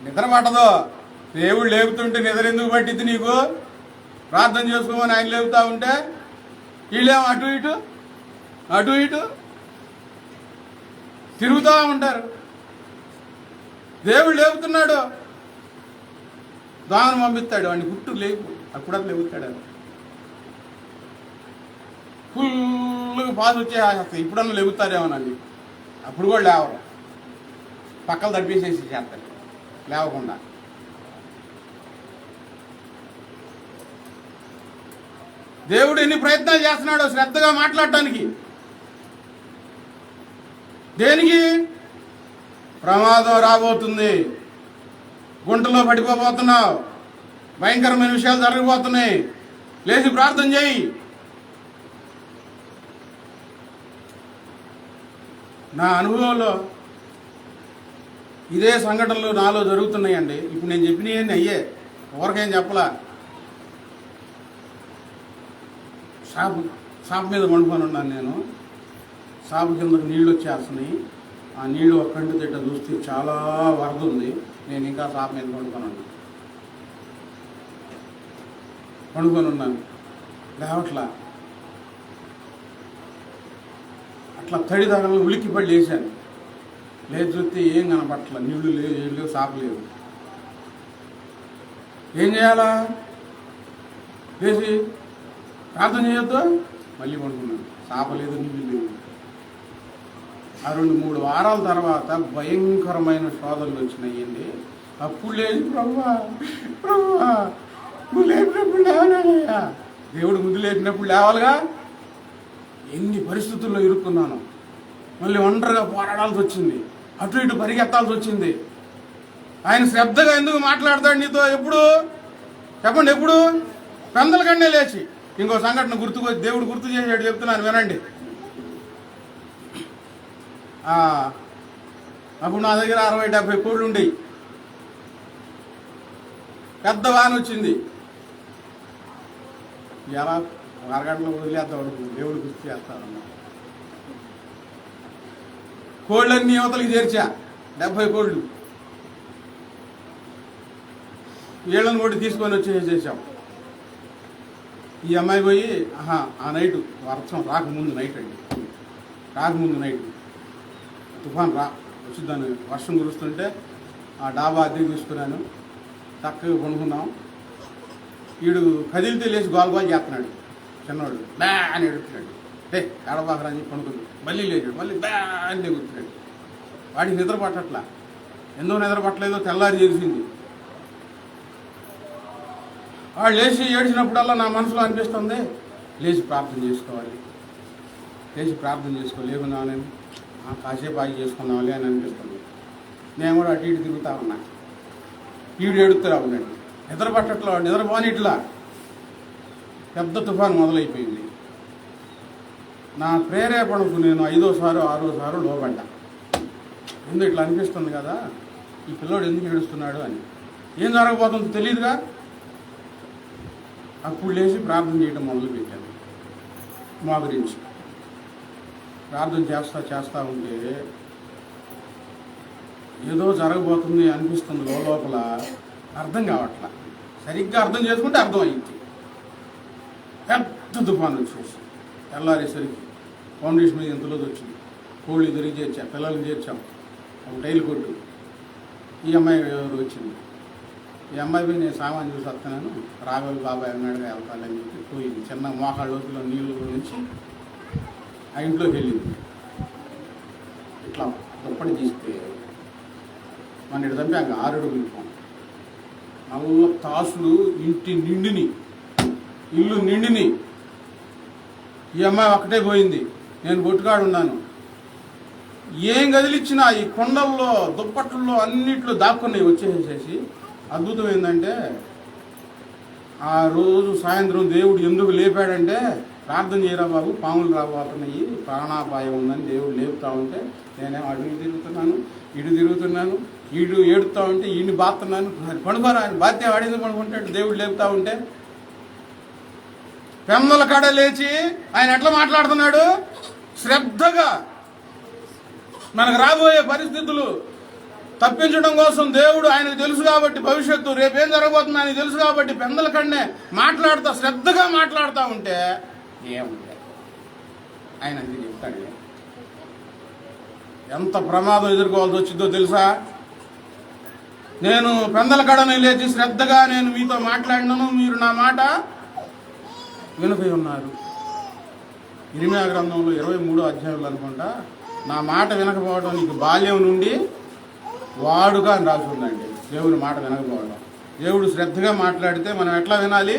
నిద్ర పట్టదు, దేవుడు లేపుతుంటే నిద్ర ఎందుకు పట్టిద్ది నీకు? ప్రార్థన చేసుకోమని ఆయన లేపుతా ఉంటే వీళ్ళేమో అటు ఇటు తిరుగుతూ ఉంటారు. దేవుడు లేపుతున్నాడు, దొంగను పంపిస్తాడు, వాడిని గుట్టు లేపు అప్పుడప్పుడు లేపుతాడు. ఫుల్గా పాస్ వచ్చేస్తాయి. ఇప్పుడన్నా లేపుతారేమోనండి, అప్పుడు కూడా లేవరు, పక్కలు తడిపేసేసి చేస్తారు లేవకుండా. దేవుడు ఎన్ని ప్రయత్నాలు చేస్తున్నాడో శ్రద్ధగా మాట్లాడటానికి. దేనికి? ప్రమాదం రాబోతుంది, గుంటలో పడిపోబోతున్నావు, భయంకరమైన విషయాలు జరగబోతున్నాయి, లేచి ప్రార్థన చేయి. నా అనుభవంలో ఇదే సంఘటనలు నాలో జరుగుతున్నాయండి. ఇప్పుడు నేను చెప్పినవన్నీ అయ్యే, ఎవరికేం చెప్పలా. షాప్ మీద పండుకొని ఉన్నాను నేను. షాపు కిందకు నీళ్ళు వచ్చేస్తున్నాయి. ఆ నీళ్ళు ఒక్కంటి తిట్ట చూస్తే చాలా వరద ఉంది. నేను ఇంకా షాప్ మీద పండుకొని ఉన్నాను. లేవట్లా. అట్లా తడి తగలను ఉలిక్కి పడి లేచాను. లేదు చూస్తే ఏం కనపట్ల, నీళ్లు లేవు, ఏం లేవు, షాపు లేవు. ఏం చేయాలా? లేచి ప్రార్థన చేయొద్దు, మళ్ళీ పడుకున్నాను. షాపు లేదు, నీళ్ళు లేవు. ఆ 2-3 వారాల తర్వాత భయంకరమైన శోధనలు వచ్చినాయండి. అప్పుడు లేదు, ప్రభువా నువ్వు లేపినప్పుడు లేవలేదయ్యా. దేవుడు ముందు లేపినప్పుడు లేవాలిగా. ఎన్ని పరిస్థితుల్లో ఇరుక్కున్నాను. మళ్ళీ ఒంటరిగా పోరాడాల్సి వచ్చింది, అటు ఇటు పరిగెత్తాల్సి వచ్చింది. ఆయన శ్రద్ధగా ఎందుకు మాట్లాడతాడు నీతో? ఎప్పుడు చెప్పండి, ఎప్పుడు? పెందల కన్నే లేచి. ఇంకో సంఘటన దేవుడు గుర్తు చేసాడు, చెప్తున్నాను వినండి. అప్పుడు నా దగ్గర 60-70 కోళ్ళు ఉండేవి. పెద్ద వాన వచ్చింది. ఎలా అరగంటలో వదిలేద్దాం, దేవుడు గుర్తు చేస్తాడన్నా. కోళ్ళన్నీ యువతలకి చేర్చా, 70 కోళ్ళు. వీళ్ళని కూడా తీసుకొని వచ్చేసాం. ఈ అమ్మాయి పోయి ఆ నైటు వర్షం రాకముందు నైట్ తుఫాన్ వచ్చిందని వర్షం కురుస్తుంటే ఆ డాబా అద్దెకి తీసుకున్నాను. చక్కగా పండుకున్నాం. వీడు కదిలితే లేచి గోల్గోల్ చేస్తున్నాడు. చిన్నవాడు బ్యా అని ఎడుతున్నాడు. ఏడబాకరా అని చెప్పి పండుకుంది. మళ్ళీ లేచాడు, మళ్ళీ బ్యా అని ఎగుతున్నాడు. వాడికి నిద్ర పట్టట్లా. ఎందుకు నిద్ర పట్టలేదో తెల్లారి తెలిసింది. వాడు లేచి ఏడ్చినప్పుడల్లా నా మనసులో అనిపిస్తుంది, లేచి ప్రార్థన చేసుకోవాలి, లేకున్నా నేను కాసేపు ఆగి చేసుకున్నావాలి అని అనిపిస్తుంది. నేను కూడా అటు ఇటు తిరుగుతా ఉన్నా. ఈడు ఏడుతురా ఉన్నాడు. నిద్ర పట్టట్లో నిద్రపోని ఇట్లా పెద్ద తుఫాను మొదలైపోయింది. నా ప్రేరేపణకు నేను 5వ సారో 6వ సారో లోబడ్డా. ఎందుకు ఇట్లా అనిపిస్తుంది కదా, ఈ పిల్లోడు ఎందుకు ఏడుస్తున్నాడు అని. ఏం జరగబోతుందో తెలియదుగా. అప్పుడు లేచి ప్రార్థన చేయడం మొదలుపెట్టాను. మా గురించి ప్రార్థన చేస్తా ఉంటే ఏదో జరగబోతుంది అనిపిస్తుంది. లోపల అర్థం కావట్లా. సరిగ్గా అర్థం చేసుకుంటే అర్థం అయ్యింది. పెద్ద తుఫాను వచ్చేసి తెల్లారేసరికి ఫౌండేషన్ మీద ఎంతలోది వచ్చింది. కోళ్ళు తిరిగి చేర్చా, పిల్లల్ని చేర్చాం. ఒక టైల్ కొట్టు. ఈ అమ్మాయి ఎవరు వచ్చింది. ఈ అమ్మాయి పోయి నేను సామాన్ చూసి వస్తున్నాను, రాఘవల్ బాబాయ్ ఉన్నాడుగా వెళ్తానని చెప్పి పోయింది. చిన్న మోకాళ్ళ లోతులో నీళ్ళు నుంచి ఆ ఇంట్లోకి వెళ్ళింది. ఇట్లా దుప్పటి తీస్తే మన ఇటు తంపి అక్కడ 6 అడుగులు నల్ల తాసులు ఇల్లు నిండిని. ఈ అమ్మాయి ఒక్కటే పోయింది. నేను బొట్టుకాడున్నాను. ఏం కదిలిచ్చినా ఈ కొండల్లో దుప్పట్లలో అన్నిట్లో దాక్కున్నాయి వచ్చేసేసి. అద్భుతం ఏంటంటే ఆ రోజు సాయంత్రం దేవుడు ఎందుకు లేపాడంటే, ప్రార్థన చేయరా బాబు, పాములు రాబోతున్నాయి, ప్రాణాపాయం ఉందని దేవుడు లేపుతా ఉంటే నేనేమో అడుగు తిరుగుతున్నాను, ఈడు ఏడుతూ ఉంటే ఈయన్ని బాతున్నాను. పడుకోరా, ఆయన బాధ్య వాడింది పడుకుంటాడు. దేవుడు లేపుతా ఉంటే పెమ్మల కాడ లేచి ఆయన ఎట్లా మాట్లాడుతున్నాడు శ్రద్ధగా. మనకు రాబోయే పరిస్థితులు తప్పించడం కోసం దేవుడు ఆయనకు తెలుసు కాబట్టి భవిష్యత్తు రేపేం జరగబోతుంది ఆయనకు తెలుసు కాబట్టి పెందల కన్నే మాట్లాడుతూ శ్రద్ధగా మాట్లాడుతూ ఉంటే ఏముంది ఆయన అందుకు చెప్తాడు. ఎంత ప్రమాదం ఎదుర్కోవాల్సి వచ్చిందో తెలుసా? నేను పెందల కడని లేచి శ్రద్ధగా నేను మీతో మాట్లాడినాను, మీరు నా మాట వినకై ఉన్నారు. ఇర్మీయా గ్రంథంలో 23వ అధ్యాయంలో అనుకుంటా, నా మాట వినకపోవడం నీకు బాల్యం నుండి వాడుగా అని రాసి ఉందండి. దేవుని మాట వినకపోవడం. దేవుడు శ్రద్ధగా మాట్లాడితే మనం ఎట్లా వినాలి?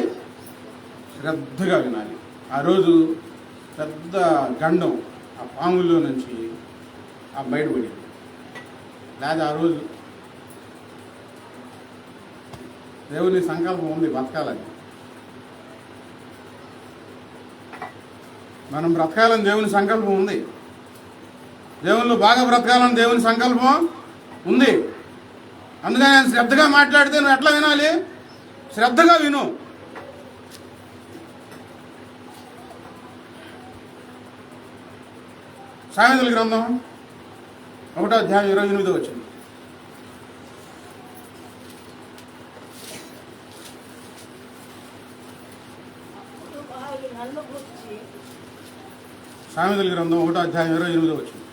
శ్రద్ధగా వినాలి. ఆ రోజు పెద్ద గండం ఆ పాముల్లో నుంచి బయటపడింది. లేదా ఆ రోజు దేవుని సంకల్పం ఉంది బతకాలని. మనం బ్రతకాలని దేవుని సంకల్పం ఉంది. దేవుళ్ళు బాగా బ్రతకాలని దేవుని సంకల్పం ఉంది. అందుకని నేను శ్రద్ధగా మాట్లాడితే నువ్వు ఎట్లా వినాలి? శ్రద్ధగా విను. సామెతల గ్రంథం 1వ అధ్యాయం 28వ వచనం. సామెతల గ్రంథం 1వ అధ్యాయం 28వ వచనం.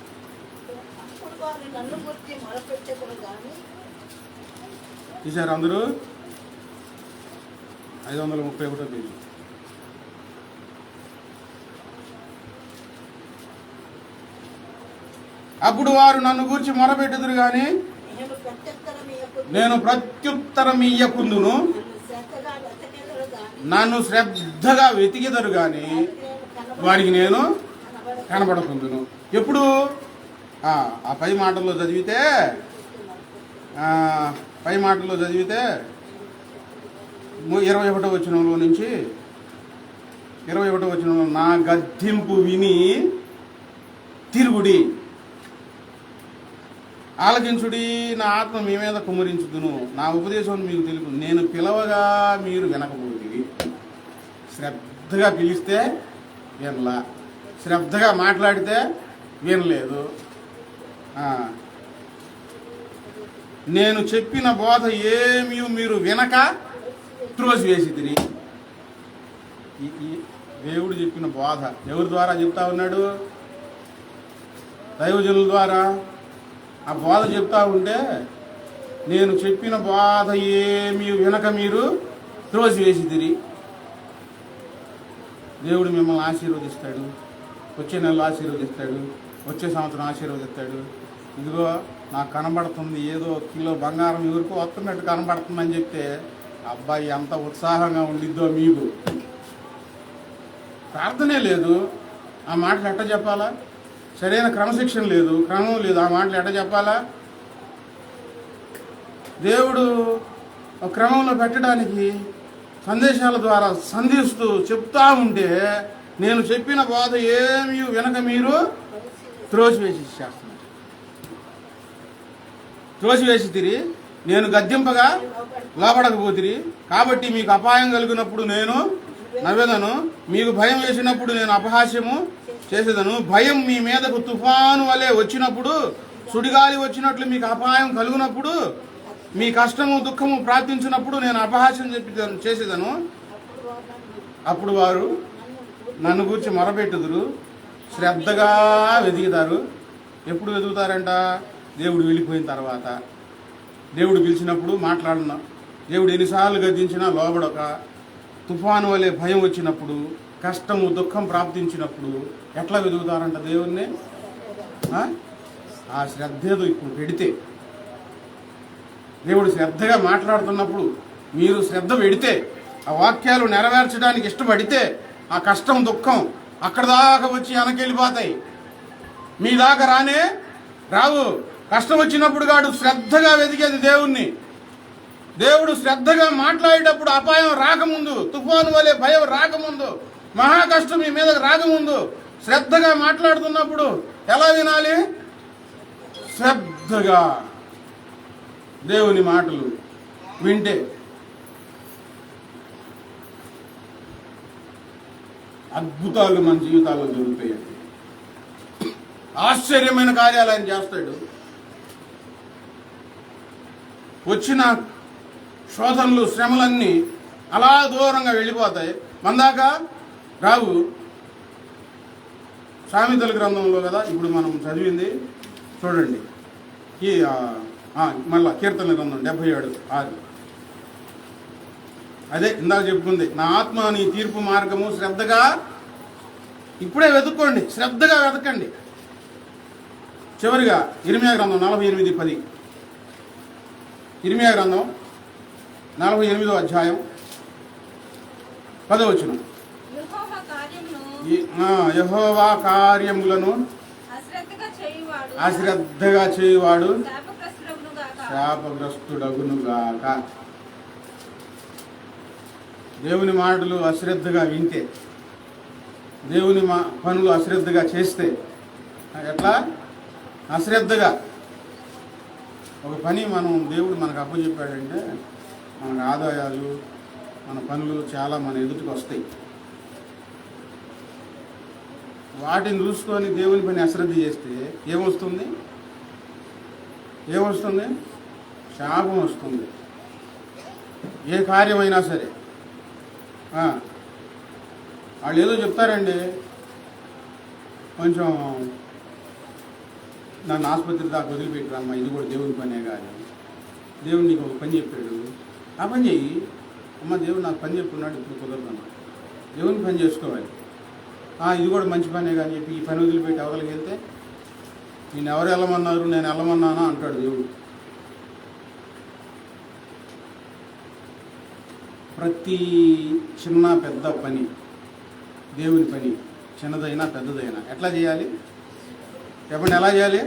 తీశారు అందరూ? 531వ పేజీ. అప్పుడు వారు నన్ను గూర్చి మొరపెట్టుదురు గాని నేను ప్రత్యుత్తరం ఇయ్యకుందును, నన్ను శ్రద్ధగా వెతికిదరు గాని వారికి నేను కనబడకుందును. ఎప్పుడు ఆ పై మాటల్లో చదివితే 21వ వచనంలో నుంచి 21వ వచనంలో, నా గద్దింపు విని తిరుగుడి, ఆలకించుడి, నా ఆత్మ మీ మీద కుమ్మరించుదును, నా ఉపదేశం మీకు తెలుపు, నేను పిలవగా మీరు వినకపోతుంది. శ్రద్ధగా పిలిస్తే వినలా, శ్రద్ధగా మాట్లాడితే వినలేదు. నేను చెప్పిన బోధ ఏమీ మీరు వినక త్రోసివేసితిరి. దేవుడు చెప్పిన బోధ ఎవరి ద్వారా చెప్తా ఉన్నాడు? దైవజనుల ద్వారా. ఆ బోధ చెప్తా ఉంటే నేను చెప్పిన బోధ ఏమీ వినక మీరు త్రోసివేసితిరి. దేవుడు మిమ్మల్ని ఆశీర్వదిస్తాడు. వచ్చే నెలలో ఆశీర్వదిస్తాడు, వచ్చే సంవత్సరం ఆశీర్వదిస్తాడు. ఇదిగో నాకు కనబడుతుంది, ఏదో కిలో బంగారం ఎవరికో వస్తున్నట్టు కనబడుతుందని చెప్తే అబ్బాయి ఎంత ఉత్సాహంగా ఉండిద్దో మీకు. ప్రార్థనే లేదు, ఆ మాటలు ఎట్ట చెప్పాలా? సరైన క్రమశిక్షణ లేదు, క్రమం లేదు, ఆ మాటలు ఎట్ట చెప్పాలా? దేవుడు క్రమంలో పెట్టడానికి సందేశాల ద్వారా సంధిస్తూ చెప్తా ఉంటే నేను చెప్పిన బోధ ఏమీ వెనక మీరు త్రోసివేసి తిరిగి నేను గద్దింపగా లోపడకపోతిరి. కాబట్టి మీకు అపాయం కలిగినప్పుడు నేను నవ్వెదను, మీకు భయం వేసినప్పుడు నేను అపహాస్యము చేసేదను. భయం మీ మీదకు తుఫాను వలె వచ్చినప్పుడు, సుడిగాలి వచ్చినట్లు మీకు అపాయం కలుగునప్పుడు, మీ కష్టము దుఃఖము ప్రార్థించినప్పుడు నేను అపహాస్యం చేసేదను. అప్పుడు వారు నన్ను గురించి మొరపెట్టుదురు, శ్రద్ధగా వెతుకుతారు. ఎప్పుడు వెతుకుతారంట? దేవుడు వెళ్ళిపోయిన తర్వాత. దేవుడు పిలిచినప్పుడు మాట్లాడిన, దేవుడు ఎన్నిసార్లు గద్దించినా లోబడక, తుఫాను వలె భయం వచ్చినప్పుడు, కష్టము దుఃఖం ప్రాప్తించినప్పుడు ఎట్లా వెతుకుతారంట దేవుణ్ణి? ఆ శ్రద్ధేదో ఇప్పుడు పెడితే, దేవుడు శ్రద్ధగా మాట్లాడుతున్నప్పుడు మీరు శ్రద్ధ పెడితే, ఆ వాక్యాలు నెరవేర్చడానికి ఇష్టపడితే ఆ కష్టం దుఃఖం అక్కడ దాకా వచ్చి వెనకెళ్ళిపోతాయి, మీ దాకా రావు. కష్టం వచ్చినప్పుడు కాడు శ్రద్ధగా వెతికేది దేవుణ్ణి. దేవుడు శ్రద్ధగా మాట్లాడేటప్పుడు అపాయం రాకముందు, తుఫాను వలె భయం రాకముందు, మహా కష్టం మీ మీదకి రాకముందు శ్రద్ధగా మాట్లాడుతున్నప్పుడు ఎలా వినాలి? శ్రద్ధగా దేవుని మాటలు వింటే అద్భుతాలు మన జీవితాల్లో జరుగుతాయండి. ఆశ్చర్యమైన కార్యాలు ఆయన చేస్తాడు. వచ్చిన శోధనలు శ్రమలన్నీ అలా దూరంగా వెళ్ళిపోతాయి, మందాక రావు. సామెతల గ్రంథంలో కదా ఇప్పుడు మనం చదివింది చూడండి. ఈ మళ్ళా కీర్తన గ్రంథం 77:6. అదే ఇందాక చెప్పుకుంది, నా ఆత్మ నీ తీర్పు మార్గము శ్రద్ధగా, ఇప్పుడే వెతుక్కోండి, శ్రద్ధగా వెతకండి. చివరిగా ఇర్మీయా గ్రంథం 48:10. ఇర్మీయా గ్రంథం 48వ అధ్యాయం 10వ వచనం. యెహోవా కార్యములను అశ్రద్ధగా చేయువాడు శాపగ్రస్తుడగునుగాక. దేవుని మాటలు అశ్రద్ధగా వింటే, దేవుని పనులు అశ్రద్ధగా చేస్తే, ఎట్లా అశ్రద్ధగా ఒక పని దేవుడు మనకు అప్పచెప్పాడంటే మనకు ఆదాయాలు, మన పనులు చాలా మన ఎదుటికి వస్తాయి. వాటిని చూసుకొని దేవుని పని అశ్రద్ధ చేస్తే ఏమొస్తుంది? శాపం వస్తుంది. ఏ కార్యమైనా సరే. వాళ్ళు ఏదో చెప్తారండి, కొంచెం నన్ను ఆసుపత్రి దాకా వదిలిపెట్టారమ్మా, ఇది కూడా దేవుని పనే. కానీ దేవుడు నీకు ఒక పని చెప్పాడు, ఆ పని చెయ్యి. అమ్మ, దేవుడు నాకు పని చెప్పున్నాడు, ఇప్పుడు కుదరదమ్మా, దేవుని పని చేసుకోవాలి. ఇది కూడా మంచి పనే కానీ చెప్పి ఈ పని వదిలిపెట్టి అవతలకి వెళ్తే, నేను ఎవరు వెళ్ళమన్నారు, నేను వెళ్ళమన్నానా అంటాడు దేవుడు. ప్రతి చిన్న పెద్ద పని, దేవుని పని, చిన్నదైనా పెద్దదైనా ఎట్లా చేయాలి చెప్పండి? ఎలా చేయాలి?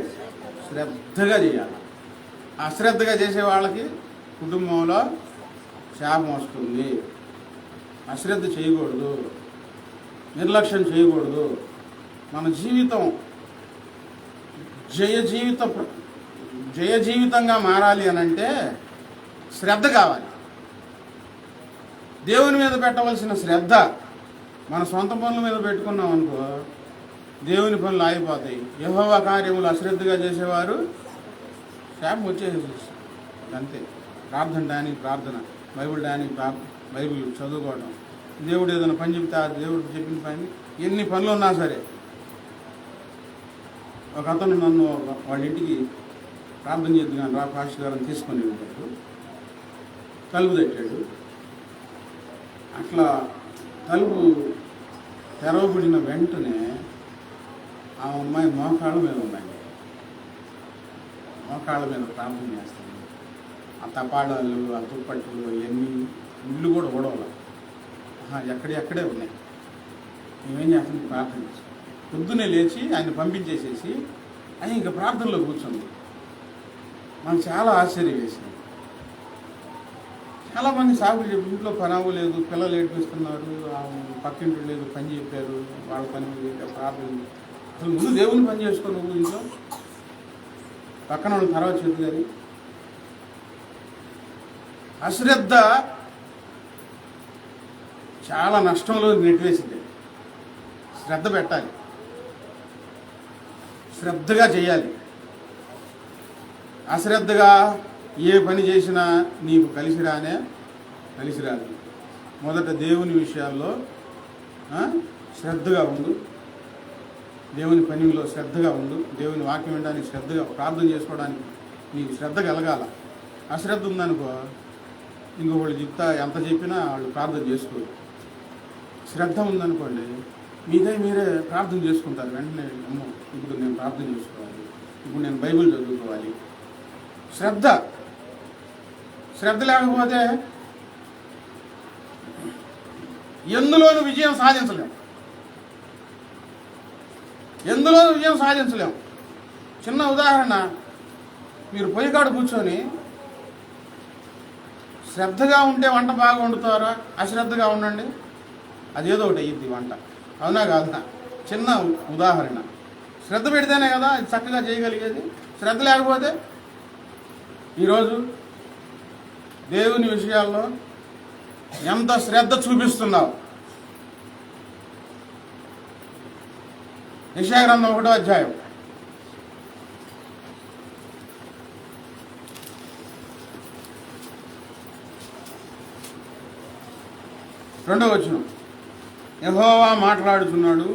శ్రద్ధగా చేయాలి. అశ్రద్ధగా చేసే వాళ్ళకి కుటుంబంలో శాపం వస్తుంది. అశ్రద్ధ చేయకూడదు, నిర్లక్ష్యం చేయకూడదు. మన జీవితం జయ జీవితంగా మారాలి అనంటే శ్రద్ధ కావాలి. దేవుని మీద పెట్టవలసిన శ్రద్ధ మన సొంత పనుల మీద పెట్టుకున్నాం అనుకో, దేవుని పనులు ఆగిపోతాయి. యెహోవా కార్యములు అశ్రద్ధగా చేసేవారు శాపం వచ్చేసి అంతే. ప్రార్థన డానికి ప్రార్థన, బైబిల్ డానికి బైబిల్ చదువుకోవడం, దేవుడు ఏదైనా పని చెప్తే ఆ దేవుడు చెప్పిన పని, ఎన్ని పనులు ఉన్నా సరే. ఒక అతను నన్ను వాళ్ళ ఇంటికి ప్రార్థన చేద్దాను రా పాస్టర్ గారిని తీసుకొని వెళ్ళాడు. తలుపు తట్టాడు. అట్లా తలుపు తెరవబడిన వెంటనే ఆ అమ్మాయి మోకాళ్ళ మీద ఉన్నాయి. మోకాళ్ళ మీద ప్రార్థన చేస్తాను. ఆ తపాడాలు, ఆ దుప్పట్లు, అవన్నీ ఇల్లు కూడా గొడవలు ఎక్కడే ఉన్నాయి. మేమేం చేస్తాం? ప్రార్థన చేస్తాం. పొద్దున్నే లేచి ఆయన పంపించేసేసి ఆయన ఇంకా ప్రార్థనలో కూర్చుంది. మనకు చాలా ఆశ్చర్యం వేసింది. చాలామంది సాగులు చెప్పి ఇంట్లో పని అవ్వలేదు, పిల్లలు ఏడిపిస్తున్నారు, పక్కింటి లేదు పని చెప్పారు, వాళ్ళ పని ప్రార్థన. అసలు ముందు దేవుని పని చేసుకో నువ్వు ఇంట్లో, పక్కన వాళ్ళ తర్వాత చెప్పు. కానీ అశ్రద్ధ చాలా నష్టంలో నెట్టివేసింది. శ్రద్ధ పెట్టాలి, శ్రద్ధగా చేయాలి. అశ్రద్ధగా ఏ పని చేసినా నీకు కలిసి రాదు. మొదట దేవుని విషయాల్లో శ్రద్ధగా ఉండు, దేవుని పనిలో శ్రద్ధగా ఉండు, దేవుని వాక్యం వినడానికి శ్రద్ధగా, ప్రార్థన చేసుకోవడానికి నీకు శ్రద్ధ కలగాల. అశ్రద్ధ ఉందనుకో, ఇంకొకళ్ళు చెప్తా ఎంత చెప్పినా వాళ్ళు ప్రార్థన చేసుకోరు. శ్రద్ధ ఉందనుకోండి, మీరే ప్రార్థన చేసుకుంటారు. వెంటనే అమ్మో ఇప్పుడు నేను ప్రార్థన చేసుకోవాలి, ఇప్పుడు నేను బైబిల్ చదువుకోవాలి. శ్రద్ధ లేకపోతే ఎందులోనూ విజయం సాధించలేం. చిన్న ఉదాహరణ, మీరు పొయ్యి కాడ కూర్చొని శ్రద్ధగా ఉంటే వంట బాగా వండుతారా, అశ్రద్ధగా ఉండండి అదేదో ఒకటి అయ్యిద్ది వంట. అవునా కాదునా? చిన్న ఉదాహరణ. శ్రద్ధ పెడితేనే కదా ఇది చక్కగా చేయగలిగేది. శ్రద్ధ లేకపోతే ఈరోజు దేవుని విషయాల్లో ఎంత శ్రద్ధ చూపిస్తున్నావు? యెషయా గ్రంథం 1వ అధ్యాయం 1 2వ వచనం, యెహోవా మాట్లాడుతున్నాడు,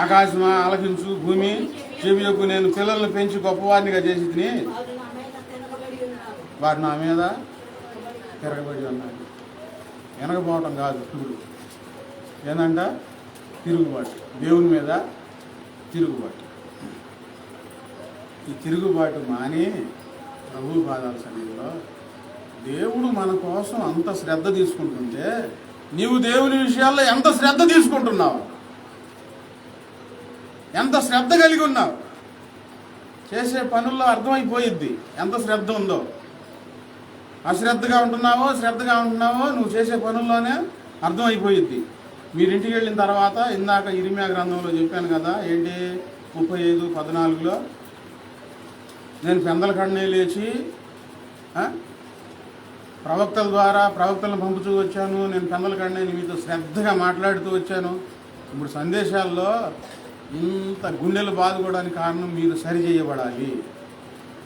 ఆకాశమా ఆలకించు, భూమి చెవియకు, నేను పిల్లలను పెంచి గొప్పవారినిగా చేసి తిని వారు నా మీద తిరగబడి ఉన్నారు. వెనకపోవటం కాదు, ఇప్పుడు ఏందంట తిరుగుబాటు, దేవుని మీద తిరుగుబాటు. ఈ తిరుగుబాటు మాని ప్రభు పాదాల సన్నిధిలో దేవుడు మన కోసం అంత శ్రద్ధ తీసుకుంటుంటే నీవు దేవుని విషయాల్లో ఎంత శ్రద్ధ తీసుకుంటున్నావు, ఎంత శ్రద్ధ కలిగి ఉన్నావు. చేసే పనుల్లో అర్థమైపోయిద్ది ఎంత శ్రద్ధ ఉందో. అశ్రద్ధగా ఉంటున్నావో శ్రద్ధగా ఉంటున్నావో నువ్వు చేసే పనుల్లోనే అర్థమైపోయిద్ది. మీరింటికి వెళ్ళిన తర్వాత ఇందాక ఇర్మీయా గ్రంథంలో చెప్పాను కదా, ఏంటి 35:14 నేను పెందల కడనే లేచి ప్రవక్తల ద్వారా ప్రవక్తలను పంపుతూ వచ్చాను, నేను పెందల కడనే మీతో శ్రద్ధగా మాట్లాడుతూ వచ్చాను. ఇప్పుడు సందేశాల్లో ఇంత గుండెలు బాదుకోవడానికి కారణం మీరు సరి చేయబడాలి,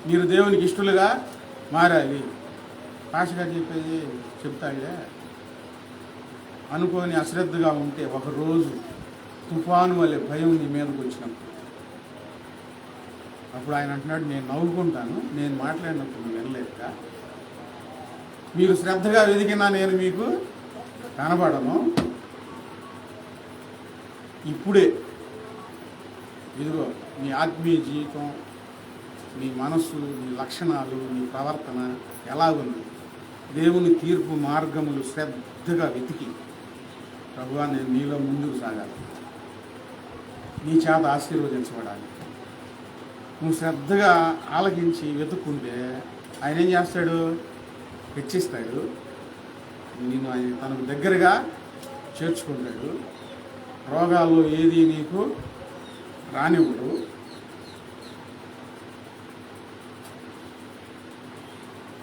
మీరు దేవునికి ఇష్టలుగా మారాలి. పాషగా చెప్పేది చెప్తాడే, అనుకోని అశ్రద్ధగా ఉంటే ఒకరోజు తుఫాను వలె భయం నీ మీదకి వచ్చినప్పుడు అప్పుడు ఆయన అంటున్నాడు, నేను నవ్వుకుంటాను, నేను మాట్లాడినప్పుడు నువ్వు వినలేక, మీరు శ్రద్ధగా వెతికినా నేను మీకు కనబడను. ఇప్పుడే ఇదిగో నీ ఆత్మీయ జీవితం, నీ మనస్సు, నీ లక్షణాలు, నీ ప్రవర్తన ఎలా ఉంది, దేవుని తీర్పు మార్గములు శ్రద్ధగా వెతికి, ప్రభువా నేను నీలో ముందుకు సాగాలి, నీ చేత ఆశీర్వదించబడాలి. నువ్వు శ్రద్ధగా ఆలకించి వెతుక్కుంటే ఆయన ఏం చేస్తాడు, హెచ్చిస్తాడు, నేను ఆయన తనకు దగ్గరగా చేర్చుకుంటాడు. రోగాల్లో ఏది నీకు రానివ్వడు.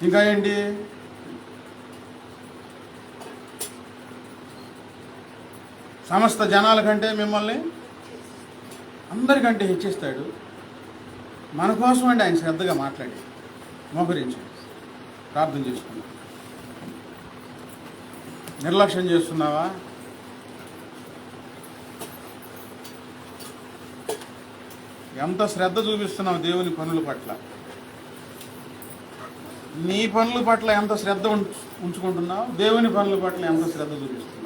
ఇంకా ఏంటి, సమస్త జనాల కంటే మిమ్మల్ని అందరికంటే హెచ్చిస్తాడు. మన కోసం అండి ఆయన శ్రద్ధగా మాట్లాడి మోకరించండి, ప్రార్థన చేసుకున్నాం. నిర్లక్ష్యం చేస్తున్నావా? ఎంత శ్రద్ధ చూపిస్తున్నావు దేవుని పనుల పట్ల, నీ పనుల పట్ల ఎంత శ్రద్ధ ఉంచుకుంటున్నావు, దేవుని పనుల పట్ల ఎంత శ్రద్ధ చూపిస్తున్నావు?